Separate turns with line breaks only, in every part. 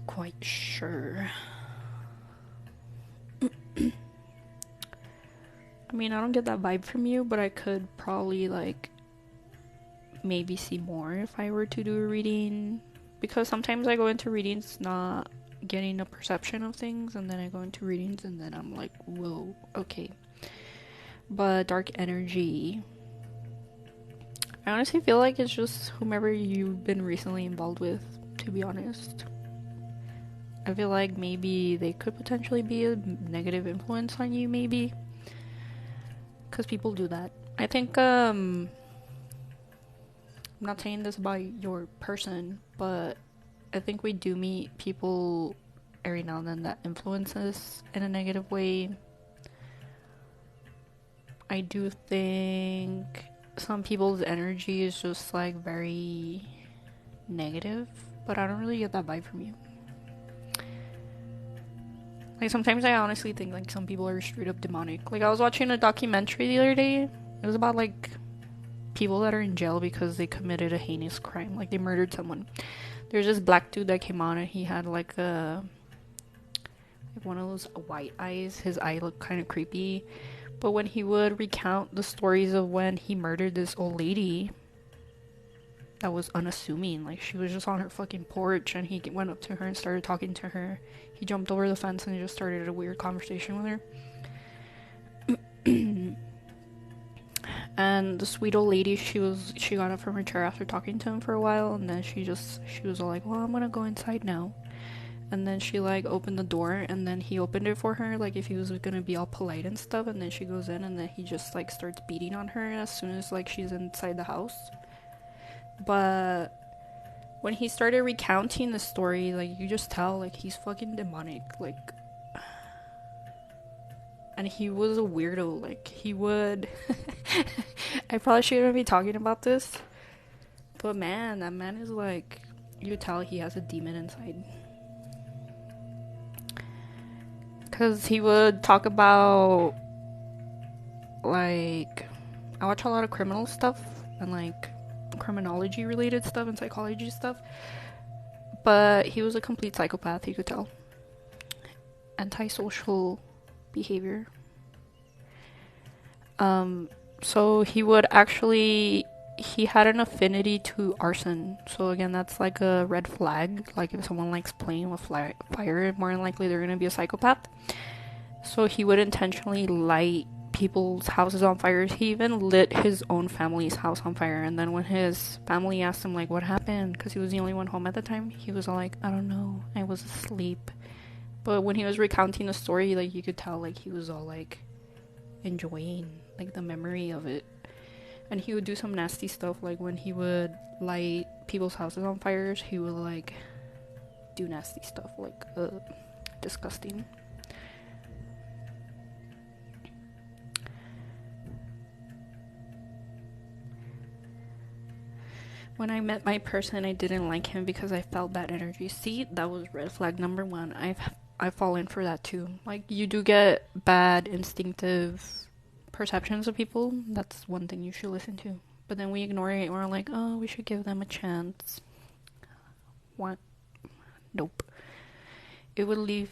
quite sure. I mean, I don't get that vibe from you, but I could probably, like, maybe see more if I were to do a reading. Because sometimes I go into readings not getting a perception of things, and then I go into readings and then I'm like, whoa, okay. But dark energy, I honestly feel like it's just whomever you've been recently involved with, to be honest. I feel like maybe they could potentially be a negative influence on you, maybe. Because people do that. I think, I'm not saying this about your person, but I think we do meet people every now and then that influence us in a negative way. I do think some people's energy is just like very negative, but I don't really get that vibe from you. Like sometimes I honestly think like some people are straight up demonic. Like I was watching a documentary the other day. It was about like people that are in jail because they committed a heinous crime. Like they murdered someone. There's this black dude that came on and he had like one of those white eyes. His eye looked kind of creepy. But when he would recount the stories of when he murdered this old lady that was unassuming, like she was just on her fucking porch and he went up to her and started talking to her. He jumped over the fence and just started a weird conversation with her. And the sweet old lady, she got up from her chair after talking to him for a while, and then she was all like, well, I'm gonna go inside now. And then she like opened the door, and then he opened it for her, like if he was gonna be all polite and stuff. And then she goes in, and then he just like starts beating on her as soon as like she's inside the house. But when he started recounting the story, like you just tell like he's fucking demonic, like. And he was a weirdo, like he would I probably shouldn't be talking about this, but man, that man is like, you tell he has a demon inside. Because he would talk about, like, I watch a lot of criminal stuff and like criminology related stuff and psychology stuff, but he was a complete psychopath, you could tell. Antisocial behavior. So he had an affinity to arson. So again, that's like a red flag. Like if someone likes playing with fire, more than likely they're gonna be a psychopath. So he would intentionally light people's houses on fire. He even lit his own family's house on fire. And then when his family asked him like what happened, because he was the only one home at the time, he was all like, I don't know, I was asleep. But when he was recounting the story, like you could tell like he was all like enjoying like the memory of it. And he would do some nasty stuff, like when he would light people's houses on fires, he would like do nasty stuff, like disgusting. When I met my person, I didn't like him because I felt bad energy. See, that was red flag number one. I've fallen for that too. Like you do get bad instinctive perceptions of people. That's one thing you should listen to. But then we ignore it and we're like, oh, we should give them a chance. What? Nope. It would leave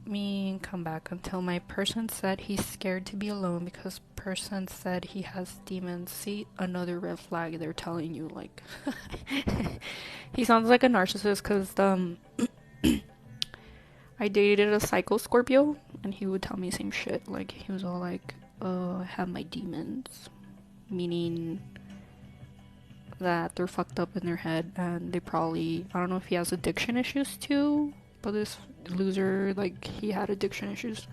me and come back until my person said he's scared to be alone because person said he has demons. See, another red flag they're telling you, like. He sounds like a narcissist because I dated a psycho Scorpio and he would tell me the same shit. Like he was all like, I have my demons, meaning that they're fucked up in their head and they probably, I don't know if he has addiction issues too, but this loser, like, he had addiction issues.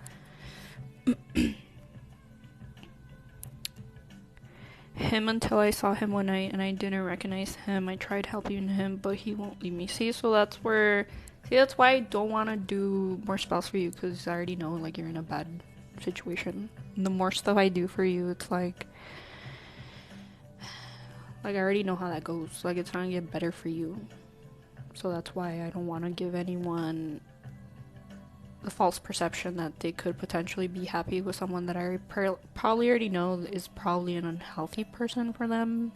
Him until I saw him one night and I didn't recognize him. I tried helping him, but he won't leave me. See, so that's why I don't want to do more spells for you, because I already know, like, you're in a bad situation. And the more stuff I do for you, it's like I already know how that goes. Like, it's not gonna get better for you. So that's why I don't want to give anyone the false perception that they could potentially be happy with someone that I probably already know is probably an unhealthy person for them.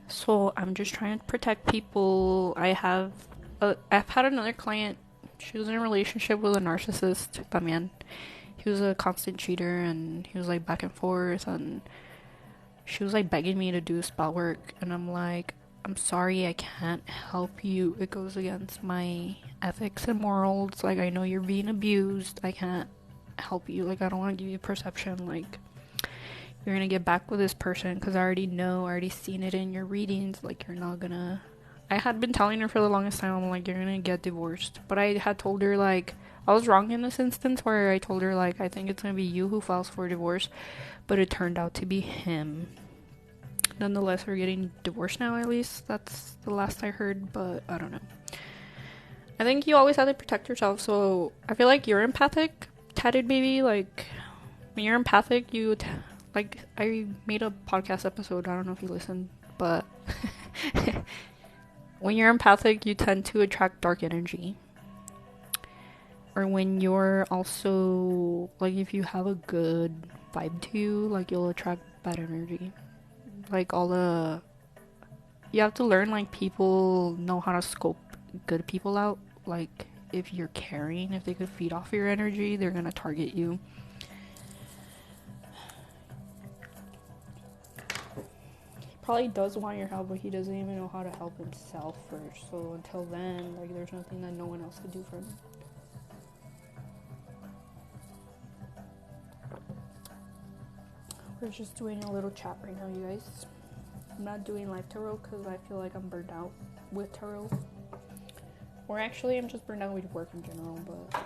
So I'm just trying to protect people. I have I've had another client. She was in a relationship with a narcissist. But man, he was a constant cheater, and he was like back and forth, and she was like begging me to do spell work, and I'm like, I'm sorry, I can't help you. It goes against my ethics and morals. Like, I know you're being abused. I can't help you. Like, I don't want to give you perception. Like, you're gonna get back with this person because I already know, I already seen it in your readings. Like, you're not gonna. I had been telling her for the longest time, I'm like, you're gonna get divorced. But I had told her, like, I was wrong in this instance where I told her, like, I think it's gonna be you who files for divorce. But it turned out to be him. Nonetheless, we're getting divorced now, at least. That's the last I heard, but I don't know. I think you always have to protect yourself, so I feel like you're empathic, tatted baby. Like, when you're empathic, like, I made a podcast episode, I don't know if you listened, but when you're empathic, you tend to attract dark energy. Or when you're also, like, if you have a good vibe to you, like, you'll attract bad energy. Like, you have to learn, like, people know how to scope good people out. Like, if you're caring, if they could feed off your energy, they're gonna target you. He probably does want your help, but he doesn't even know how to help himself first. So until then, like, there's nothing that no one else could do for him. We're just doing a little chat right now, you guys. I'm not doing live tarot because I feel like I'm burned out with tarot. Or actually, I'm just burned out with work in general, but...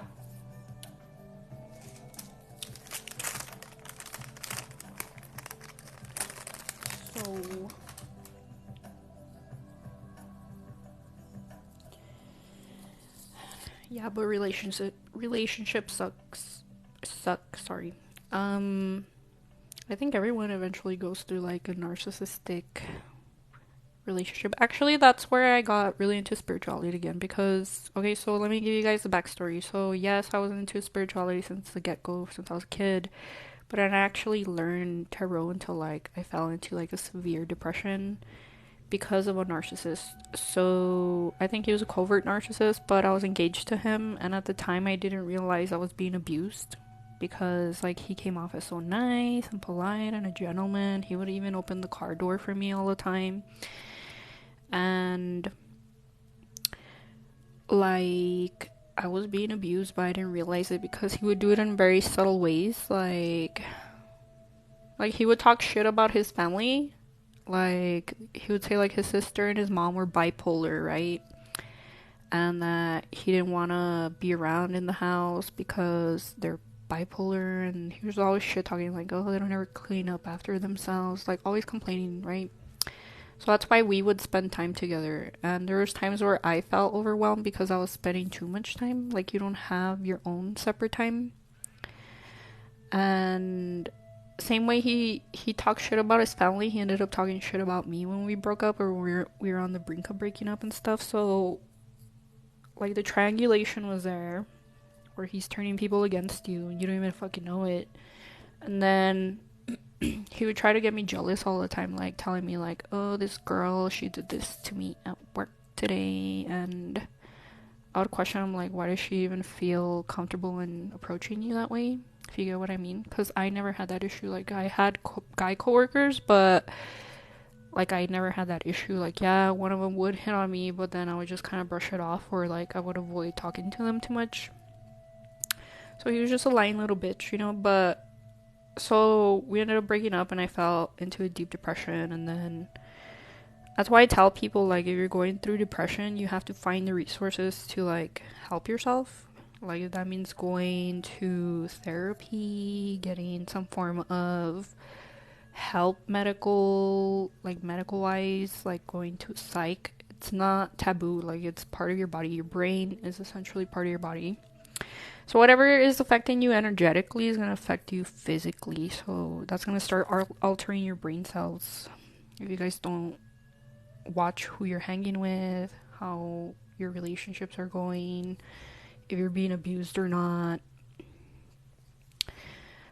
So... Yeah, but relationship sucks, sorry. I think everyone eventually goes through, like, a narcissistic relationship. Actually, that's where I got really into spirituality again, because, okay, so let me give you guys the backstory. So, yes, I was into spirituality since the get-go, since I was a kid, but I actually learned tarot until, like, I fell into, like, a severe depression because of a narcissist. So, I think he was a covert narcissist, but I was engaged to him, and at the time, I didn't realize I was being abused. Because, like, he came off as so nice and polite and a gentleman. He would even open the car door for me all the time. And, like, I was being abused, but I didn't realize it because he would do it in very subtle ways. Like he would talk shit about his family. Like, he would say, like, his sister and his mom were bipolar, right? And that he didn't want to be around in the house because they're bipolar, and he was always shit talking, like, oh, they don't ever clean up after themselves, like, always complaining, right? So that's why we would spend time together. And there was times where I felt overwhelmed because I was spending too much time. Like, you don't have your own separate time. And same way he talked shit about his family, he ended up talking shit about me when we broke up, or we were on the brink of breaking up and stuff. So, like, the triangulation was there, where he's turning people against you and you don't even fucking know it. And then he would try to get me jealous all the time, like telling me, like, oh, this girl, she did this to me at work today. And I would question him, like, why does she even feel comfortable in approaching you that way, if you get what I mean? Because I never had that issue. Like, I had guy coworkers, but, like, I never had that issue. Like, yeah, one of them would hit on me, but then I would just kind of brush it off, or, like, I would avoid talking to them too much. So he was just a lying little bitch, you know. But so we ended up breaking up, and I fell into a deep depression. And then that's why I tell people, like, if you're going through depression, you have to find the resources to, like, help yourself. Like, if that means going to therapy, getting some form of help, medical wise, like going to psych, it's not taboo. Like, it's part of your body. Your brain is essentially part of your body. So whatever is affecting you energetically is going to affect you physically. So that's going to start altering your brain cells. If you guys don't watch who you're hanging with, how your relationships are going, if you're being abused or not.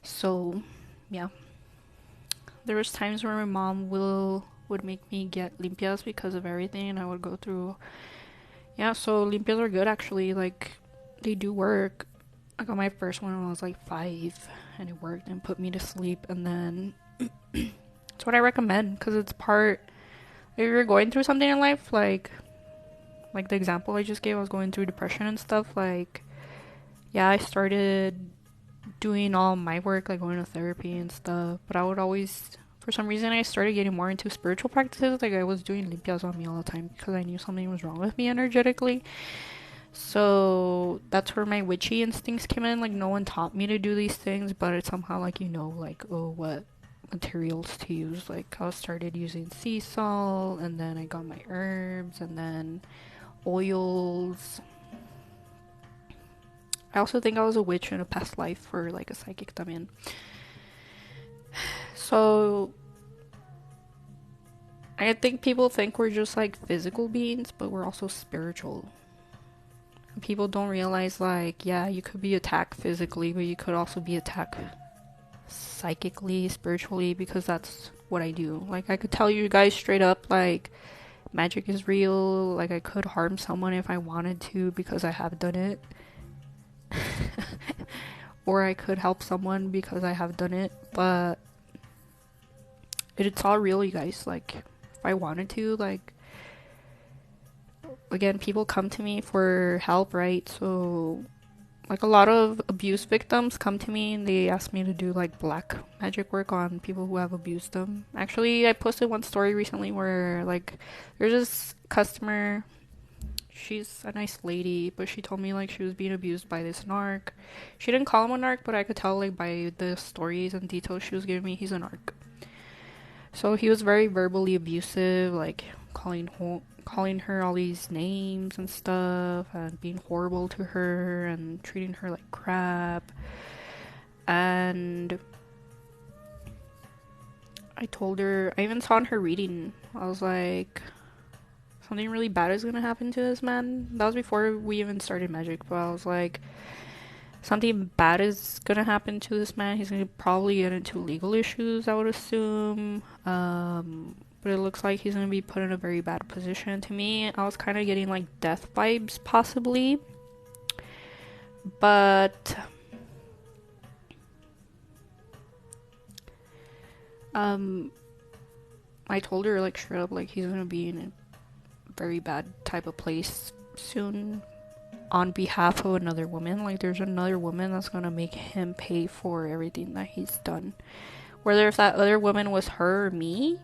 So, yeah. There was times where my mom would make me get Olympias because of everything, and I would go through, Yeah, so Olympias are good actually. Like, they do work. I got my first one when I was like 5, and it worked and put me to sleep. And then it's what I recommend because it's part. If you're going through something in life, like the example I just gave, I was going through depression and stuff. Like, yeah, I started doing all my work, like going to therapy and stuff. But I would always, for some reason, I started getting more into spiritual practices. Like, I was doing limpias on me all the time because I knew something was wrong with me energetically. So that's where my witchy instincts came in. Like, no one taught me to do these things, but it's somehow like, like, oh, what materials to use. Like, I started using sea salt, and then I got my herbs, and then oils. I also think I was a witch in a past life or like a psychic también. So I think people think we're just like physical beings, but we're also spiritual. People don't realize, like, yeah, you could be attacked physically, but you could also be attacked psychically, spiritually, because that's what I do. Like, I could tell you guys straight up, like, magic is real. Like, I could harm someone if I wanted to because I have done it. Or I could help someone because I have done it, but it's all real, you guys. Like, if I wanted to, like, again, people come to me for help, right? So, like, a lot of abuse victims come to me and they ask me to do like black magic work on people who have abused them. Actually, I posted one story recently where, like, there's this customer. She's a nice lady, but she told me like she was being abused by this narc. She didn't call him a narc, but I could tell like by the stories and details she was giving me, he's a narc. So he was very verbally abusive, like calling her all these names and stuff, and being horrible to her and treating her like crap. And I told her, I even saw in her reading, I was like, something really bad is gonna happen to this man. That was before we even started magic, but I was like, something bad is gonna happen to this man. He's gonna probably get into legal issues, I would assume. But it looks like he's gonna be put in a very bad position. To me, I was kind of getting like death vibes, possibly. But I told her like straight up, like, he's gonna be in a very bad type of place soon on behalf of another woman. Like, there's another woman that's gonna make him pay for everything that he's done. Whether if that other woman was her or me,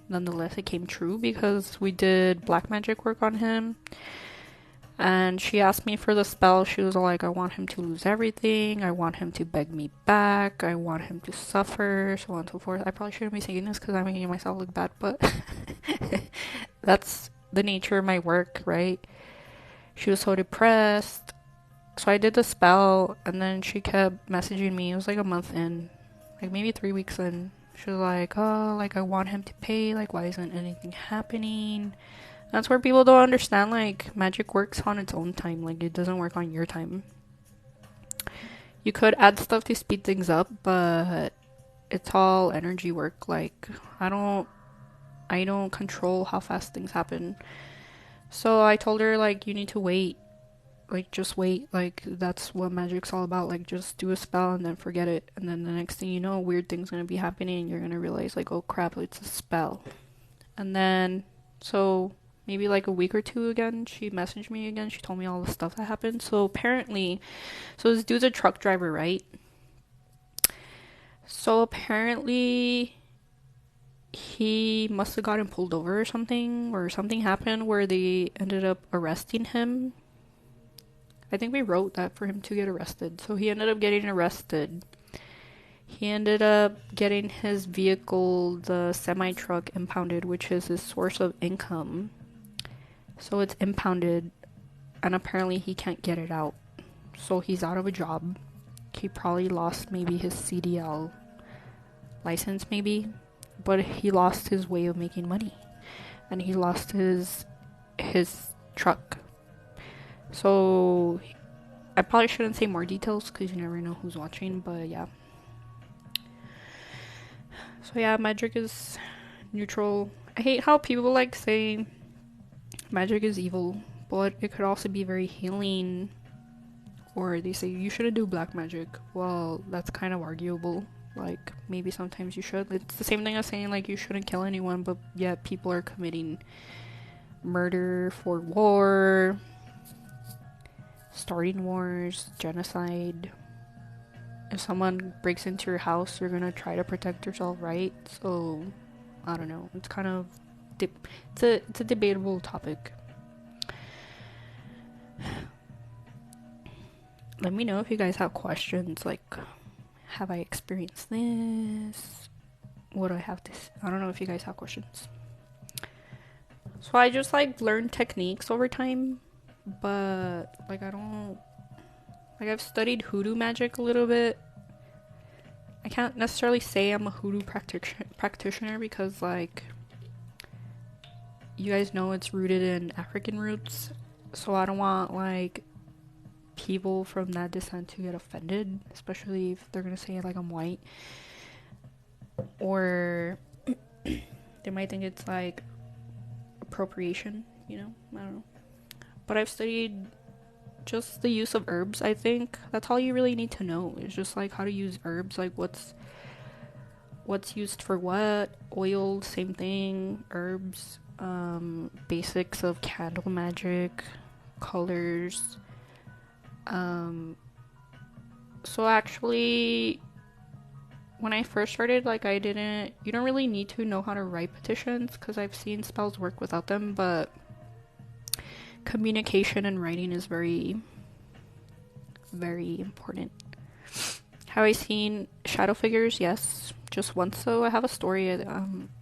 nonetheless it came true because we did black magic work on him. And she asked me for the spell. She was like, I want him to lose everything. I want him to beg me back. I want him to suffer, so on and so forth. I probably shouldn't be saying this because I'm making myself look bad, but that's the nature of my work, right? She was so depressed. So I did the spell, and then she kept messaging me. It was like a month in, like maybe 3 weeks in. She was like, oh, like, I want him to pay. Like, why isn't anything happening? That's where people don't understand, like, magic works on its own time. Like, it doesn't work on your time. You could add stuff to speed things up, but it's all energy work. Like, I don't control how fast things happen. So I told her, like, you need to wait. Like, just wait. Like, that's what magic's all about. Like, just do a spell and then forget it. And then the next thing you know, weird things gonna be happening and you're gonna realize, like, oh crap, it's a spell. And then, so maybe like a week or two again, she messaged me again. She told me all the stuff that happened. So apparently, so this dude's a truck driver, right? So apparently he must have gotten pulled over or something happened where they ended up arresting him. I think we wrote that for him to get arrested. So he ended up getting arrested. He ended up getting his vehicle, the semi-truck, impounded, which is his source of income. So it's impounded, and apparently he can't get it out. So he's out of a job. He probably lost maybe his CDL license, maybe. But he lost his way of making money. And he lost his truck. So I probably shouldn't say more details because you never know who's watching, but yeah. So yeah, magic is neutral. I hate how people like say magic is evil, but it could also be very healing. Or they say you shouldn't do black magic. Well, that's kind of arguable. Like, maybe sometimes you should. It's the same thing as saying, like, you shouldn't kill anyone, but yet people are committing murder for war, starting wars, genocide. If someone breaks into your house, you're gonna try to protect yourself, right? So, I don't know. It's kind of... it's a debatable topic. Let me know if you guys have questions, like, have I experienced this? What do I have to... I don't know if you guys have questions. So I just, like, learned techniques over time, but, like, I don't... Like, I've studied hoodoo magic a little bit. I can't necessarily say I'm a hoodoo practitioner because, like, you guys know it's rooted in African roots, so I don't want, like, people from that descent to get offended, especially if they're gonna say, like, I'm white. Or they might think it's, like, appropriation, you know? I don't know. But I've studied just the use of herbs, I think. That's all you really need to know. It's just, like, how to use herbs, like, what's used for what. Oil, same thing. Herbs, basics of candle magic, colors. So actually, when I first started, like, you don't really need to know how to write petitions, because I've seen spells work without them, but communication and writing is very, very important. Have I seen shadow figures? Yes, just once. So I have a story,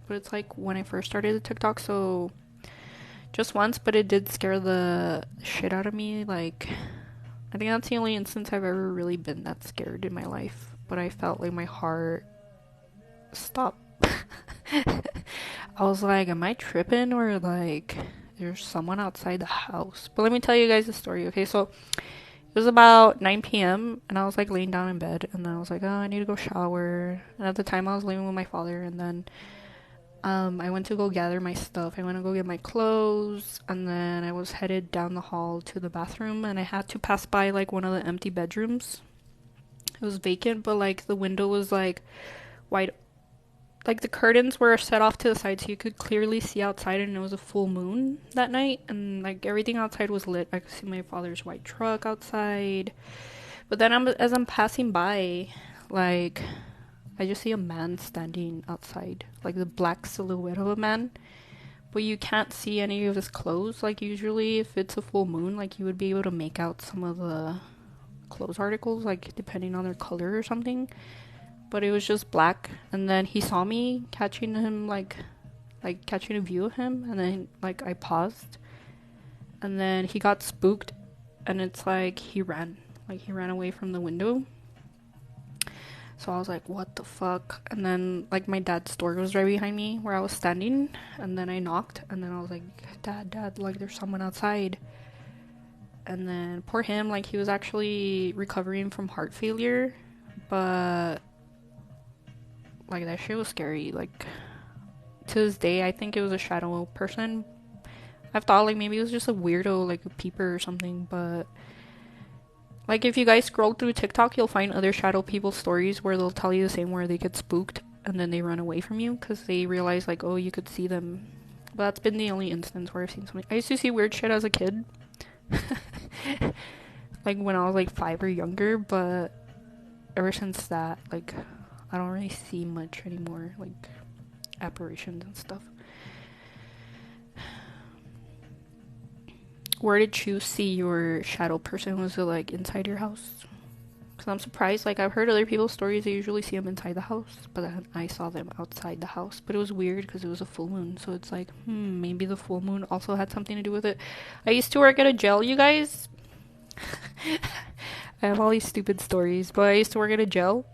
but it's like when I first started the TikTok, so just once, but it did scare the shit out of me. Like, I think that's the only instance I've ever really been that scared in my life. But I felt like my heart stopped. I was like, am I tripping, or like there's someone outside the house? But let me tell you guys the story, okay? So it was about 9 p.m. and I was like laying down in bed, and then I was like, oh, I need to go shower. And at the time I was living with my father, and then I went to go gather my stuff. I went to go get my clothes, and then I was headed down the hall to the bathroom, and I had to pass by like one of the empty bedrooms. It was vacant, but like the window was like wide, like the curtains were set off to the side so you could clearly see outside, and it was a full moon that night, and like everything outside was lit. I could see my father's white truck outside. But then as I'm passing by, like, I just see a man standing outside, like the black silhouette of a man, but you can't see any of his clothes. Like, usually if it's a full moon, like, you would be able to make out some of the clothes articles, like depending on their color or something, but it was just black. And then he saw me catching him, like catching a view of him, and then like I paused, and then he got spooked, and it's like he ran away from the window. So I was like, what the fuck? And then like my dad's door was right behind me where I was standing, and then I knocked, and then I was like, dad, like there's someone outside. And then poor him, like he was actually recovering from heart failure, but like that shit was scary. Like, to this day I think it was a shadow person. I've thought like maybe it was just a weirdo, like a peeper or something, but like if you guys scroll through TikTok, you'll find other shadow people stories where they'll tell you the same, where they get spooked and then they run away from you because they realize like, oh, you could see them. But that's been the only instance where I've seen something. I used to see weird shit as a kid. Like when I was like 5 or younger, but ever since that, like I don't really see much anymore, like apparitions and stuff. Where did you see your shadow person? Was it like inside your house? Because I'm surprised, like I've heard other people's stories, they usually see them inside the house, but then I saw them outside the house. But it was weird because it was a full moon, so it's like, maybe the full moon also had something to do with it. I used to work at a jail, you guys. I have all these stupid stories, but I used to work at a jail,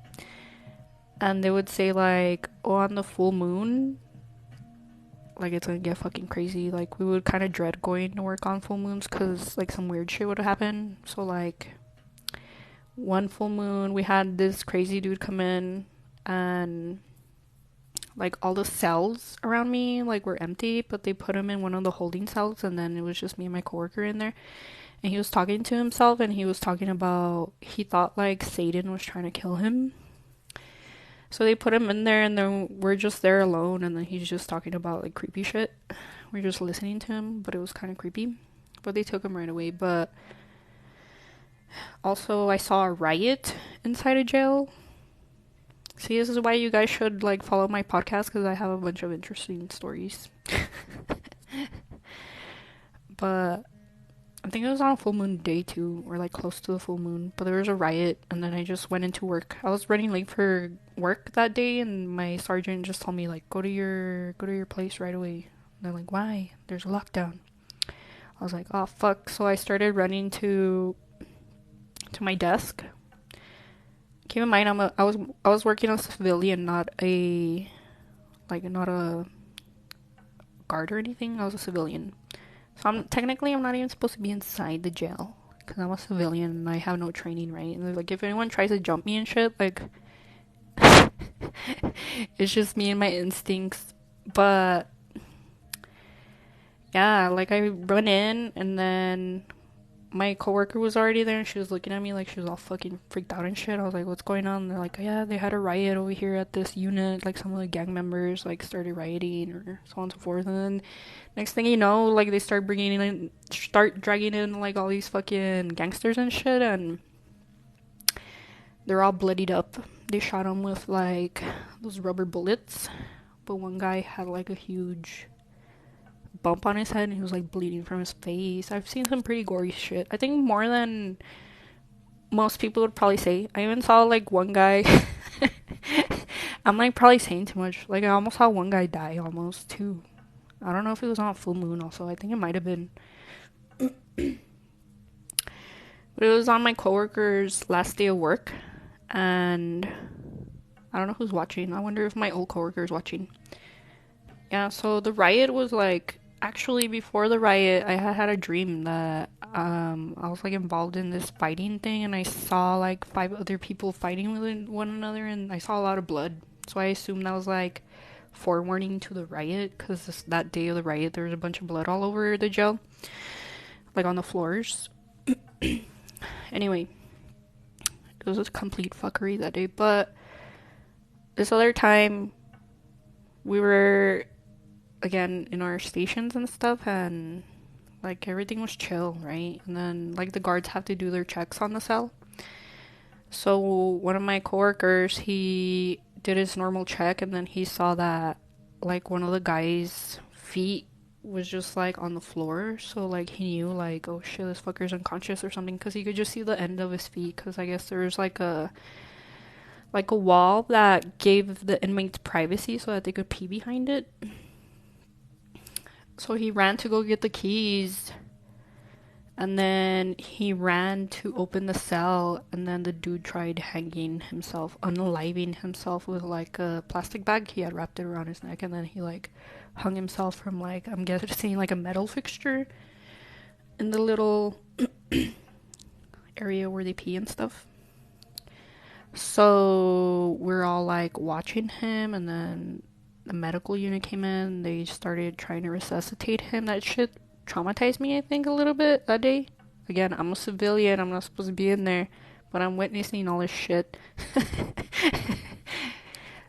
and they would say like, oh, on the full moon, like it's gonna get fucking crazy. Like we would kind of dread going to work on full moons because like some weird shit would happen. So like one full moon, we had this crazy dude come in, and like all the cells around me like were empty, but they put him in one of the holding cells, and then it was just me and my coworker in there. And he was talking to himself, and he was talking about he thought like Satan was trying to kill him. So they put him in there, and then we're just there alone, and then he's just talking about like creepy shit. We're just listening to him, but it was kind of creepy. But they took him right away. But also, I saw a riot inside a jail. See, this is why you guys should like follow my podcast, because I have a bunch of interesting stories. But I think it was on a full moon day too, or like close to the full moon. But there was a riot, and then I just went into work. I was running late for work that day, and my sergeant just told me like, go to your place right away. And they're like, why? There's a lockdown. I was like, oh fuck. So I started running to my desk. Keep in mind, I was working as a civilian, not a guard or anything. I was a civilian. So I'm not even supposed to be inside the jail, because I'm a civilian and I have no training, right? And like, if anyone tries to jump me and shit, like, it's just me and my instincts. But yeah, like I run in, and then my coworker was already there, and she was looking at me like she was all fucking freaked out and shit. I was like, what's going on? And they're like, yeah, they had a riot over here at this unit. Like, some of the gang members like started rioting or so on and so forth. And then next thing you know, like, they start dragging in like all these fucking gangsters and shit, and they're all bloodied up. They shot them with like those rubber bullets, but one guy had like a huge bump on his head, and he was like bleeding from his face. I've seen some pretty gory shit. I think more than most people would probably say. I even saw like one guy I'm like probably saying too much. Like, I almost saw one guy die almost too. I don't know if it was on a full moon also. I think it might have been. But it was on my coworker's last day of work, and I don't know who's watching. I wonder if my old coworker is watching. Yeah, so the riot was like, actually before the riot, I had a dream that I was like involved in this fighting thing, and I saw like 5 other people fighting with one another, and I saw a lot of blood. So I assumed that was like forewarning to the riot, because that day of the riot there was a bunch of blood all over the jail, like on the floors. Anyway, it was a complete fuckery that day. But this other time, we were again in our stations and stuff, and like everything was chill, right? And then like the guards have to do their checks on the cell. So one of my coworkers, he did his normal check, and then he saw that like one of the guy's feet was just like on the floor. So like he knew like, oh shit, this fucker's unconscious or something, because he could just see the end of his feet, because I guess there was like a wall that gave the inmates privacy so that they could pee behind it. So he ran to go get the keys, and then he ran to open the cell, and then the dude tried hanging himself, unaliving himself with like a plastic bag. He had wrapped it around his neck, and then he like hung himself from like, I'm guessing like a metal fixture in the little area where they pee and stuff. So we're all like watching him, and then the medical unit came in. They started trying to resuscitate him. That shit traumatized me, I think, a little bit that day. Again, I'm a civilian. I'm not supposed to be in there, but I'm witnessing all this shit.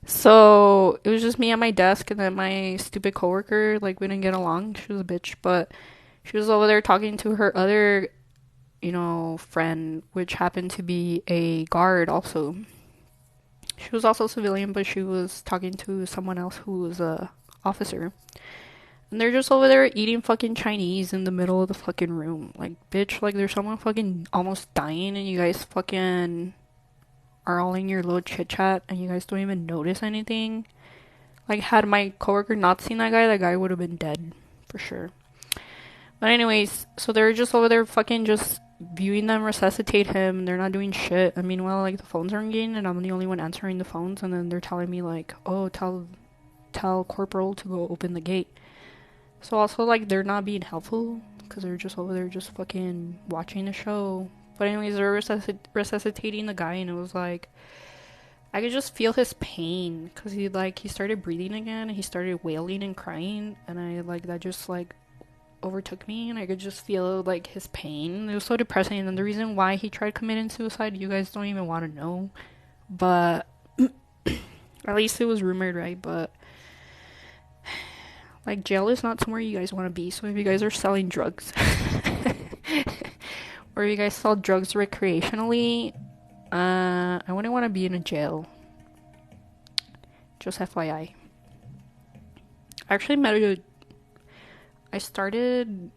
So it was just me at my desk, and then my stupid coworker, like, we didn't get along. She was a bitch, but she was over there talking to her other, friend, which happened to be a guard also. She was also civilian, but she was talking to someone else who was a officer. And they're just over there eating fucking Chinese in the middle of the fucking room. Like, bitch, like, there's someone fucking almost dying, and you guys fucking are all in your little chit-chat, and you guys don't even notice anything. Like, had my coworker not seen that guy would have been dead, for sure. But anyways, so they're just over there fucking just viewing them resuscitate him. They're not doing shit. And meanwhile, like, the phones are ringing, and I'm the only one answering the phones, and then they're telling me, like, oh, tell Corporal to go open the gate. So also, like, they're not being helpful, because they're just over there just fucking watching the show. But anyways, they're resuscitating the guy, and it was like, I could just feel his pain because he started breathing again and he started wailing and crying, and I like that just like overtook me, and I could just feel like his pain. It was so depressing, and the reason why he tried committing suicide, you guys don't even want to know, but at least it was rumored, right? But like jail is not somewhere you guys want to be. So if you guys are selling drugs or you guys sell drugs recreationally, I wouldn't want to be in a jail. Just FYI. I actually I started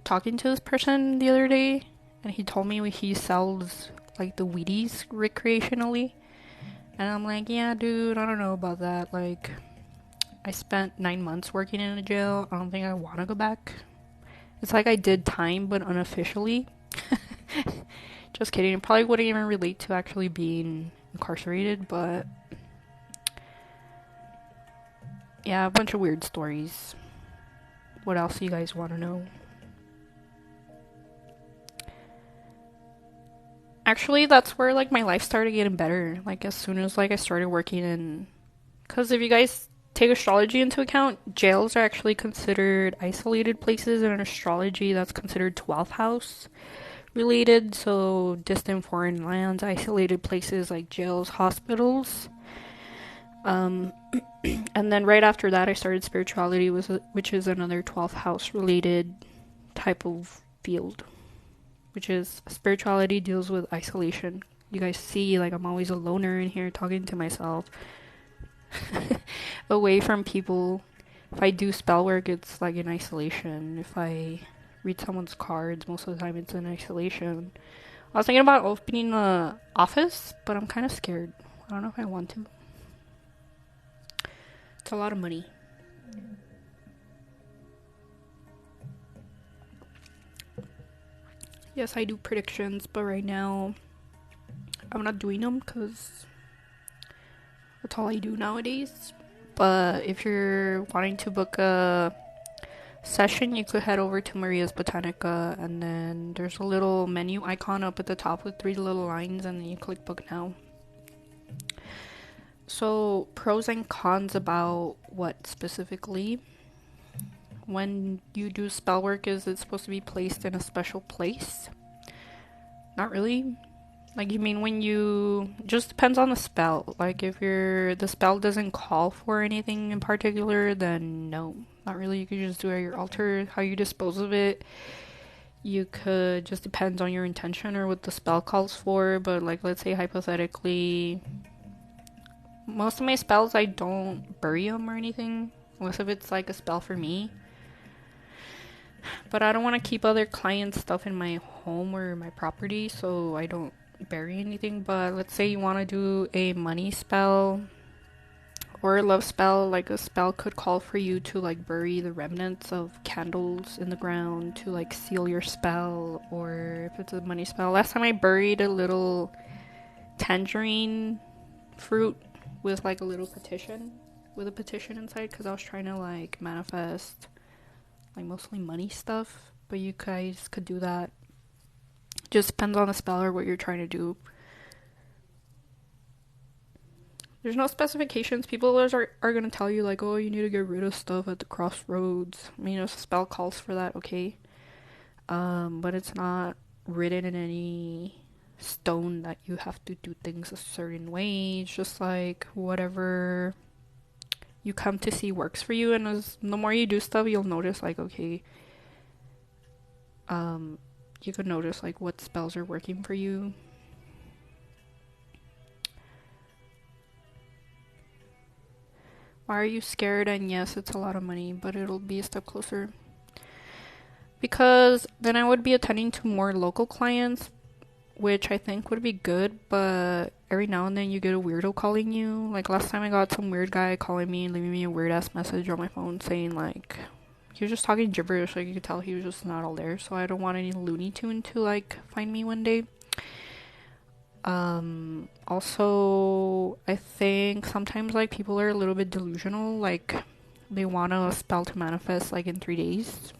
talking to this person the other day, and he told me he sells like the weedies recreationally. And I'm like, yeah, dude, I don't know about that. Like, I spent 9 months working in a jail. I don't think I want to go back. It's like I did time, but unofficially. Just kidding. It probably wouldn't even relate to actually being incarcerated, but yeah, a bunch of weird stories. What else do you guys want to know? Actually, that's where like my life started getting better. Like as soon as like I started working in, because if you guys take astrology into account, jails are actually considered isolated places, and in astrology that's considered 12th house related. So distant foreign lands, isolated places like jails, hospitals. And then right after that, I started spirituality, which is another 12th house related type of field. Which is spirituality deals with isolation. You guys see, like, I'm always a loner in here talking to myself, away from people. If I do spell work, it's like in isolation. If I read someone's cards, most of the time it's in isolation. I was thinking about opening a office, but I'm kind of scared. I don't know if I want to. It's a lot of money. Yes, I do predictions, but right now I'm not doing them because that's all I do nowadays. But if you're wanting to book a session, you could head over to Maria's Botanica, and then there's a little menu icon up at the top with 3 little lines, and then you click book now. So, pros and cons about what specifically? When you do spell work, is it supposed to be placed in a special place? Not really. Like, you mean when you... just depends on the spell. Like, if the spell doesn't call for anything in particular, then no. Not really. You could just do it at your altar. How you dispose of it, you could... just depends on your intention or what the spell calls for. But, like, let's say hypothetically... most of my spells, I don't bury them or anything. Most of it's, like, a spell for me. But I don't want to keep other clients' stuff in my home or my property, so I don't bury anything. But let's say you want to do a money spell or a love spell. Like, a spell could call for you to like bury the remnants of candles in the ground to like seal your spell. Or if it's a money spell, last time I buried a little tangerine fruit with like a little petition, with a petition inside, because I was trying to like manifest like mostly money stuff. But you guys could do that. Just depends on the spell or what you're trying to do. There's no specifications. People are going to tell you like, oh, you need to get rid of stuff at the crossroads. I mean, if a spell calls for that, okay. But it's not written in any stone that you have to do things a certain way. It's just like whatever you come to see works for you, and the more you do stuff, you'll notice like, okay, you could notice like what spells are working for you. Why are you scared? And yes, it's a lot of money, but it'll be a step closer, because then I would be attending to more local clients, which I think would be good. But every now and then you get a weirdo calling you. Like last time I got some weird guy calling me and leaving me a weird ass message on my phone saying like he was just talking gibberish. Like you could tell he was just not all there. So I don't want any Looney Tune to like find me one day. Also, I think sometimes like people are a little bit delusional. Like they want a spell to manifest like in 3 days,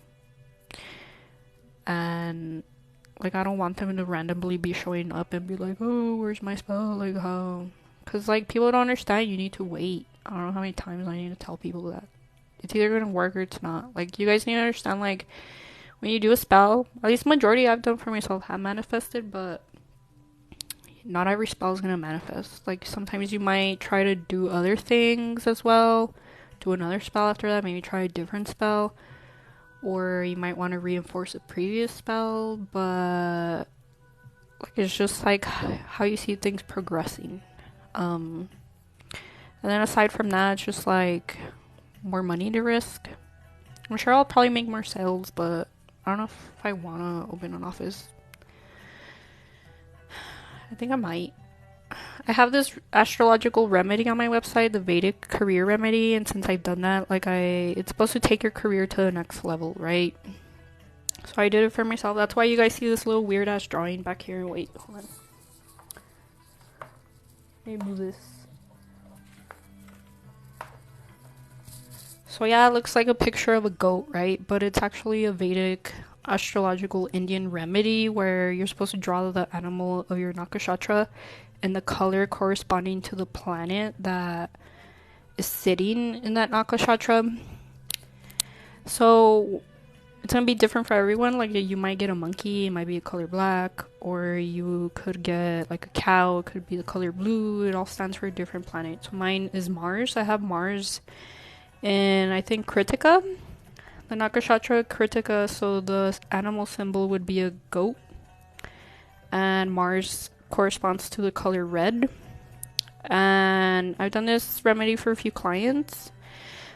and like I don't want them to randomly be showing up and be like, oh, where's my spell? Like how Because, like, people don't understand you need to wait. I don't know how many times I need to tell people that. It's either gonna work or it's not. Like, you guys need to understand, like, when you do a spell, at least majority I've done for myself have manifested, but not every spell is gonna manifest. Like, sometimes you might try to do other things as well, do another spell after that, maybe try a different spell, or you might want to reinforce a previous spell, but like, it's just like how you see things progressing. And then aside from that, it's just like more money to risk. I'm sure I'll probably make more sales, but I don't know if I want to open an office. I think I might. I have this astrological remedy on my website, the Vedic career remedy, and since I've done that, like, it's supposed to take your career to the next level, right? So I did it for myself. That's why you guys see this little weird ass drawing back here. Wait, hold on. Let me move this. So yeah, it looks like a picture of a goat, right? But it's actually a Vedic astrological Indian remedy where you're supposed to draw the animal of your nakshatra and the color corresponding to the planet that is sitting in that nakshatra. So it's gonna be different for everyone. Like, you might get a monkey, it might be a color black, or you could get like a cow, it could be the color blue. It all stands for a different planet. So mine is Mars. I have Mars, and I think Kritika, the nakshatra Kritika. So the animal symbol would be a goat, and Mars corresponds to the color red. And I've done this remedy for a few clients,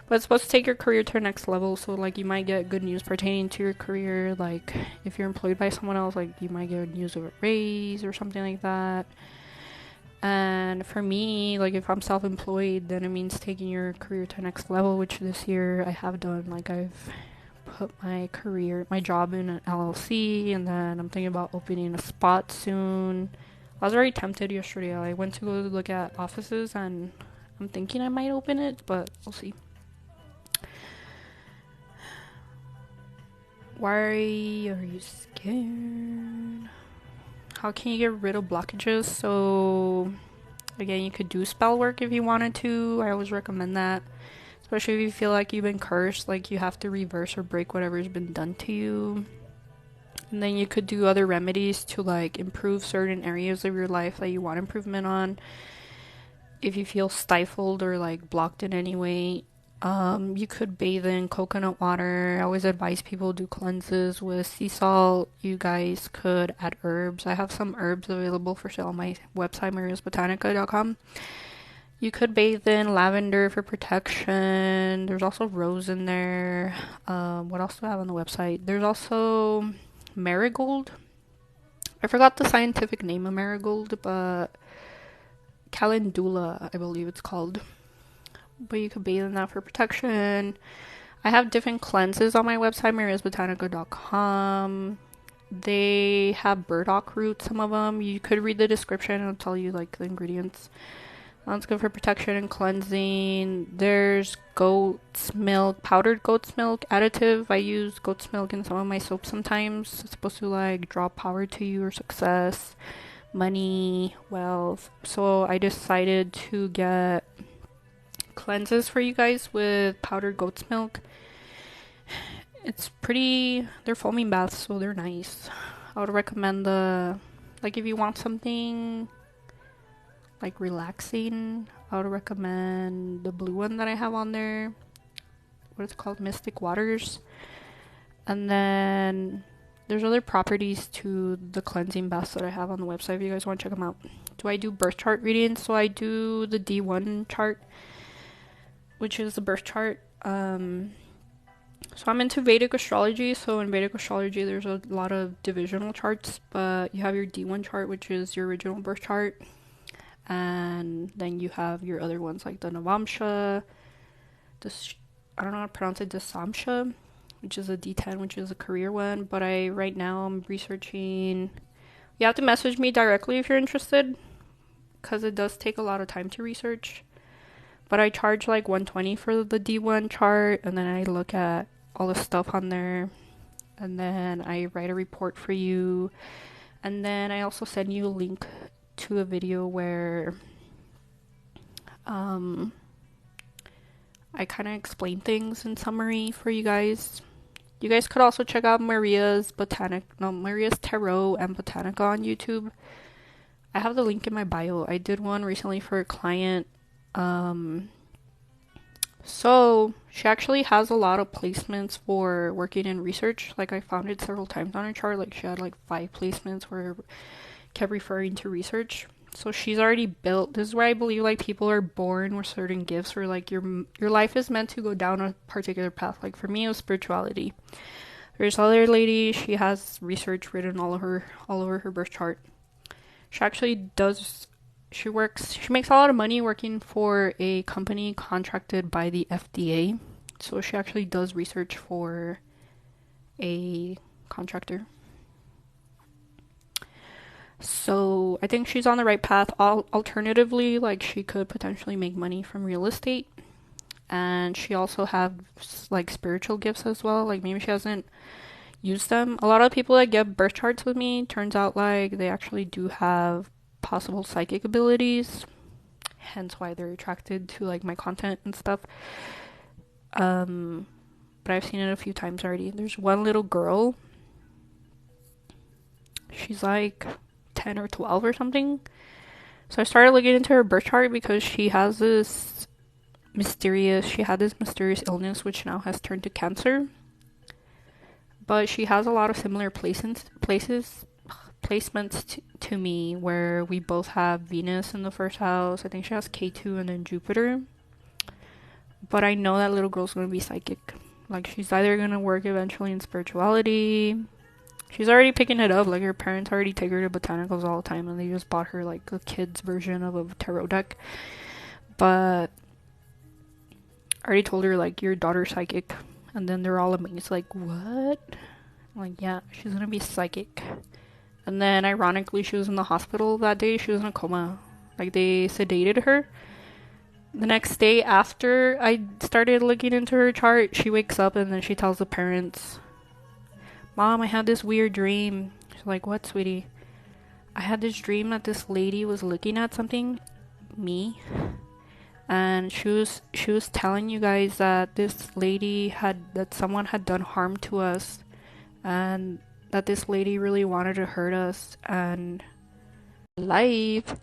but it's supposed to take your career to the next level. So like, you might get good news pertaining to your career. Like, if you're employed by someone else, like, you might get news of a raise or something like that. And for me, like, if I'm self-employed, then it means taking your career to the next level, which this year I have done. Like, I've put my job in an LLC, and then I'm thinking about opening a spot soon. I was very tempted yesterday. I went to go look at offices, and I'm thinking I might open it, but we'll see. Why are you scared? How can you get rid of blockages? So again, you could do spell work if you wanted to. I always recommend that, especially if you feel like you've been cursed, like you have to reverse or break whatever's been done to you. And then you could do other remedies to like improve certain areas of your life that you want improvement on. If you feel stifled or like blocked in any way, you could bathe in coconut water. I always advise people do cleanses with sea salt. You guys could add herbs. I have some herbs available for sale on my website, mariasbotanica.com. You could bathe in lavender for protection. There's also rose in there. What else do I have on the website? There's also marigold. I forgot the scientific name of marigold, but calendula, I believe it's called. But you could bathe in that for protection. I have different cleanses on my website, mariasbotanica.com. They have burdock root, some of them. You could read the description, it'll tell you like the ingredients. That's good for protection and cleansing. There's goat's milk, powdered goat's milk additive. I use goat's milk in some of my soaps sometimes. It's supposed to like draw power to you or success, money, wealth. So I decided to get cleanses for you guys with powdered goat's milk. They're foaming baths, so they're nice. I would recommend like if you want something like relaxing, I would recommend the blue one that I have on there. What it's called, Mystic Waters. And then there's other properties to the cleansing baths that I have on the website if you guys want to check them out. Do I do birth chart readings? So I do the D1 chart, which is the birth chart. So I'm into Vedic astrology. So in Vedic astrology, there's a lot of divisional charts, but you have your D1 chart, which is your original birth chart. And then you have your other ones like the Navamsha, I don't know how to pronounce it, Dasamsha, which is a D10, which is a career one. But right now I'm researching. You have to message me directly if you're interested, because it does take a lot of time to research. But I charge like $120 for the D1 chart, and then I look at all the stuff on there, and then I write a report for you, and then I also send you a link to a video where Um, I kind of explain things in summary for you guys. You guys could also check out Maria's Tarot and Botanica on YouTube. I have the link in my bio. I did one recently for a client. So she actually has a lot of placements for working in research. Like I found it several times on her chart. Like she had like 5 placements where it kept referring to research. So she's already built. This is where I believe like people are born with certain gifts, or like your life is meant to go down a particular path. Like for me, it was spirituality. There's other lady. She has research written all over her birth chart. She actually does. She makes a lot of money working for a company contracted by the FDA. So she actually does research for a contractor. So I think she's on the right path. Alternatively, like she could potentially make money from real estate. And she also has like spiritual gifts as well. Like maybe she hasn't used them. A lot of people that get birth charts with me, turns out like they actually do have possible psychic abilities, hence why they're attracted to like my content and stuff. But I've seen it a few times already. There's one little girl, she's like 10 or 12 or something. So I started looking into her birth chart because she had this mysterious illness which now has turned to cancer. But she has a lot of similar placements to me, where we both have Venus in the first house. I think she has K2 and then Jupiter. But I know that little girl's going to be psychic. Like she's either going to work eventually in spirituality. She's already picking it up. Like her parents already take her to botanicals all the time, and they just bought her like a kid's version of a tarot deck. But I already told her like your daughter's psychic. And then they're all amazed, like, what? I'm like, yeah, she's gonna be psychic. And then, ironically, she was in the hospital that day. She was in a coma. Like, they sedated her. The next day after I started looking into her chart, she wakes up and then she tells the parents, Mom, I had this weird dream. She's like, what, sweetie? I had this dream that this lady was looking at something. Me. And she was telling you guys that someone had done harm to us, and that this lady really wanted to hurt us and life.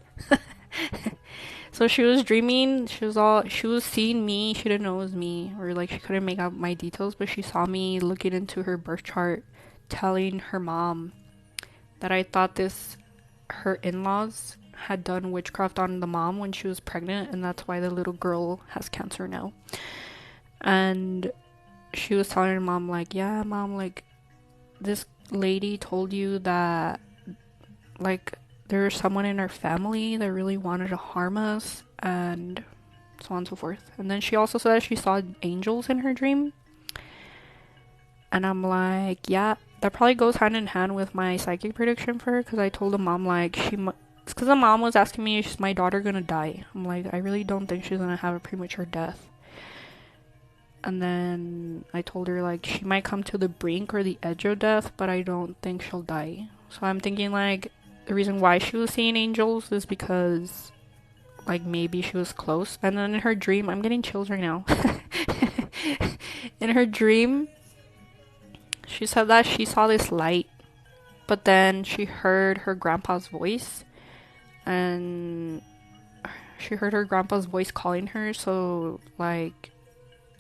So she was dreaming, she was seeing me. She didn't know it was me, or like she couldn't make out my details, but she saw me looking into her birth chart, telling her mom that I thought her in-laws had done witchcraft on the mom when she was pregnant, and that's why the little girl has cancer now. And she was telling her mom, like, yeah, Mom, like, this lady told you that, like, there's someone in our family that really wanted to harm us, and so on and so forth. And then she also said she saw angels in her dream. And I'm like, yeah, that probably goes hand in hand with my psychic prediction for her, because I told the mom, like, it's because the mom was asking me, is my daughter gonna die? I'm like, I really don't think she's gonna have a premature death. And then I told her, like, she might come to the brink or the edge of death, but I don't think she'll die. So I'm thinking, like, the reason why she was seeing angels is because, like, maybe she was close. And then in her dream, I'm getting chills right now. In her dream, she said that she saw this light, but then she heard her grandpa's voice. And she heard her grandpa's voice calling her, so, like,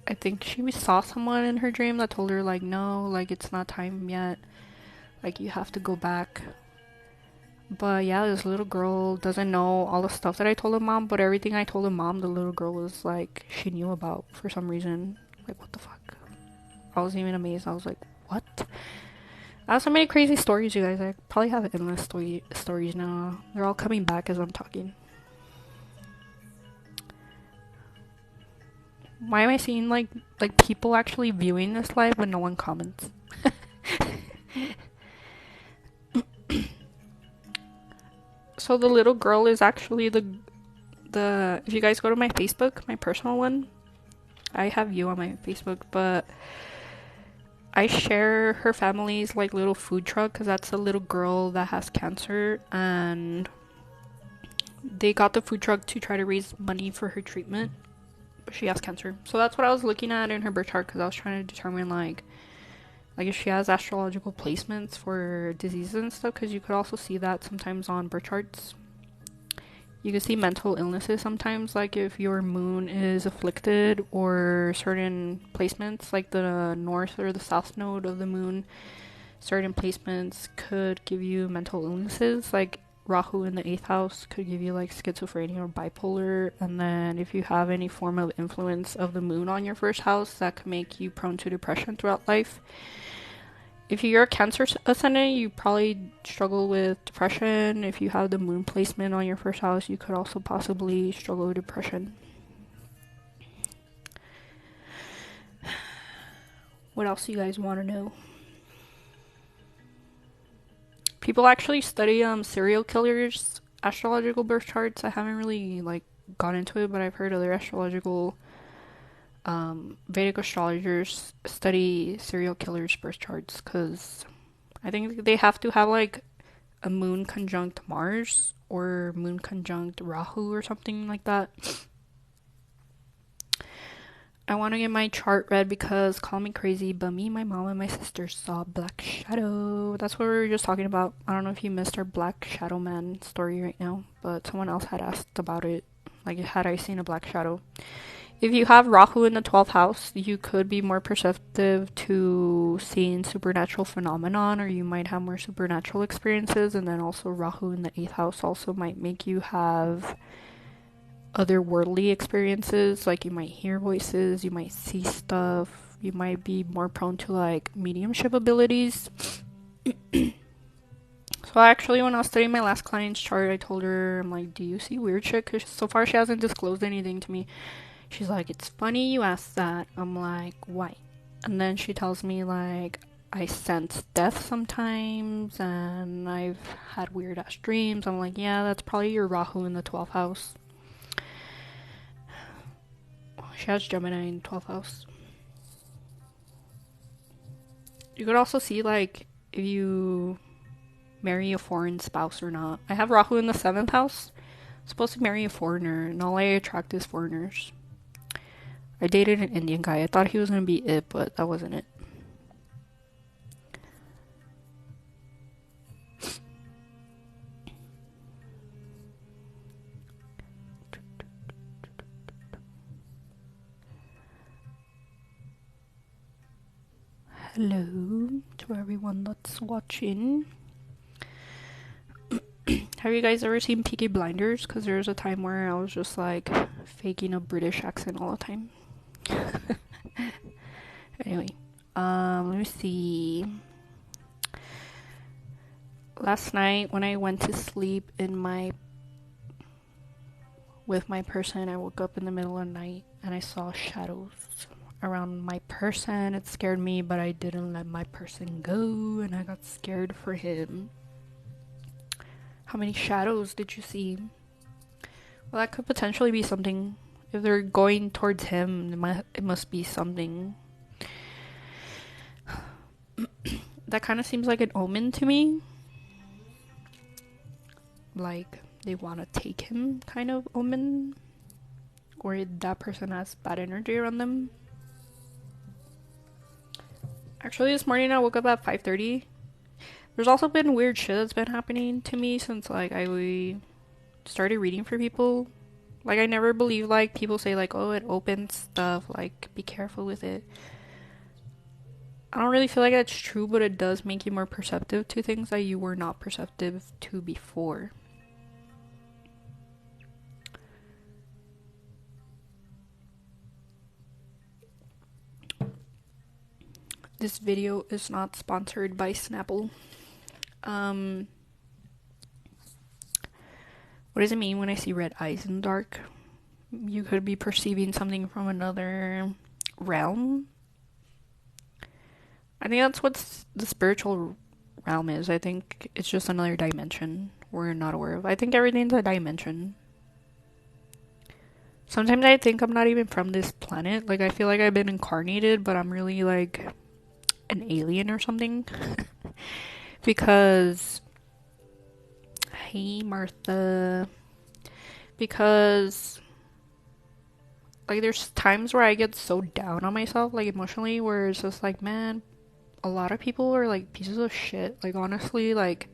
I think she saw someone in her dream that told her, like, no, like, it's not time yet. Like, you have to go back. But, yeah, this little girl doesn't know all the stuff that I told her mom, but everything I told her mom, the little girl was, like, she knew about for some reason. Like, what the fuck? I was even amazed. I was like, what? I have so many crazy stories, you guys. I probably have endless stories now. They're all coming back as I'm talking. Why am I seeing like people actually viewing this live but no one comments? So the little girl is actually the if you guys go to my Facebook, my personal one, I have you on my Facebook, but I share her family's like little food truck, because that's a little girl that has cancer, and they got the food truck to try to raise money for her treatment, but she has cancer. So that's what I was looking at in her birth chart, because I was trying to determine like if she has astrological placements for diseases and stuff, because you could also see that sometimes on birth charts. You can see mental illnesses sometimes, like if your moon is afflicted, or certain placements like the north or the south node of the moon, certain placements could give you mental illnesses. Like Rahu in the 8th house could give you like schizophrenia or bipolar, and then if you have any form of influence of the moon on your first house, that could make you prone to depression throughout life. If you're a Cancer ascendant, you probably struggle with depression. If you have the moon placement on your first house, you could also possibly struggle with depression. What else do you guys want to know? People actually study serial killers' astrological birth charts. I haven't really gone into it, but I've heard other astrological Vedic astrologers study serial killers' birth charts, because I think they have to have a moon conjunct Mars or moon conjunct Rahu or something like that. I want to get my chart read because, call me crazy, but me, my mom, and my sister saw Black Shadow. That's what we were just talking about. I don't know if you missed our Black Shadow Man story right now, but someone else had asked about it. Had I seen a Black Shadow? If you have Rahu in the 12th house, you could be more perceptive to seeing supernatural phenomenon, or you might have more supernatural experiences. And then also Rahu in the 8th house also might make you have otherworldly experiences. You might hear voices, you might see stuff, you might be more prone to mediumship abilities. So actually, when I was studying my last client's chart, I told her, I'm like, do you see weird shit? Because so far she hasn't disclosed anything to me. She's like, it's funny you asked that. I'm like, why? And then she tells me I sense death sometimes, and I've had weird ass dreams. I'm like, yeah, that's probably your Rahu in the 12th house. She has Gemini in 12th house. You could also see if you marry a foreign spouse or not. I have Rahu in the 7th house. I'm supposed to marry a foreigner, and all I attract is foreigners. I dated an Indian guy. I thought he was going to be it, but that wasn't it. Hello to everyone that's watching. Have you guys ever seen Peaky Blinders? Because there was a time where I was just faking a British accent all the time. Anyway, let me see. Last night when I went to sleep with my person, I woke up in the middle of the night and I saw shadows around my person. It scared me, but I didn't let my person go, and I got scared for him. How many shadows did you see? Well, that could potentially be something. If they're going towards him, it must be something. That kind of seems like an omen to me. They want to take him kind of omen. Or that person has bad energy around them. Actually, this morning I woke up at 5:30. There's also been weird shit that's been happening to me since I started reading for people. I never believed people say oh, it opens stuff, be careful with it. I don't really feel like that's true, but it does make you more perceptive to things that you were not perceptive to before. This video is not sponsored by Snapple. What does it mean when I see red eyes in the dark? You could be perceiving something from another realm. I think that's what the spiritual realm is. I think it's just another dimension we're not aware of. I think everything's a dimension. Sometimes I think I'm not even from this planet. I feel like I've been incarnated, but I'm really an alien or something. Because, hey Martha, because like there's times where I get so down on myself, like emotionally, where it's just like, man, a lot of people are like pieces of shit. Like honestly, like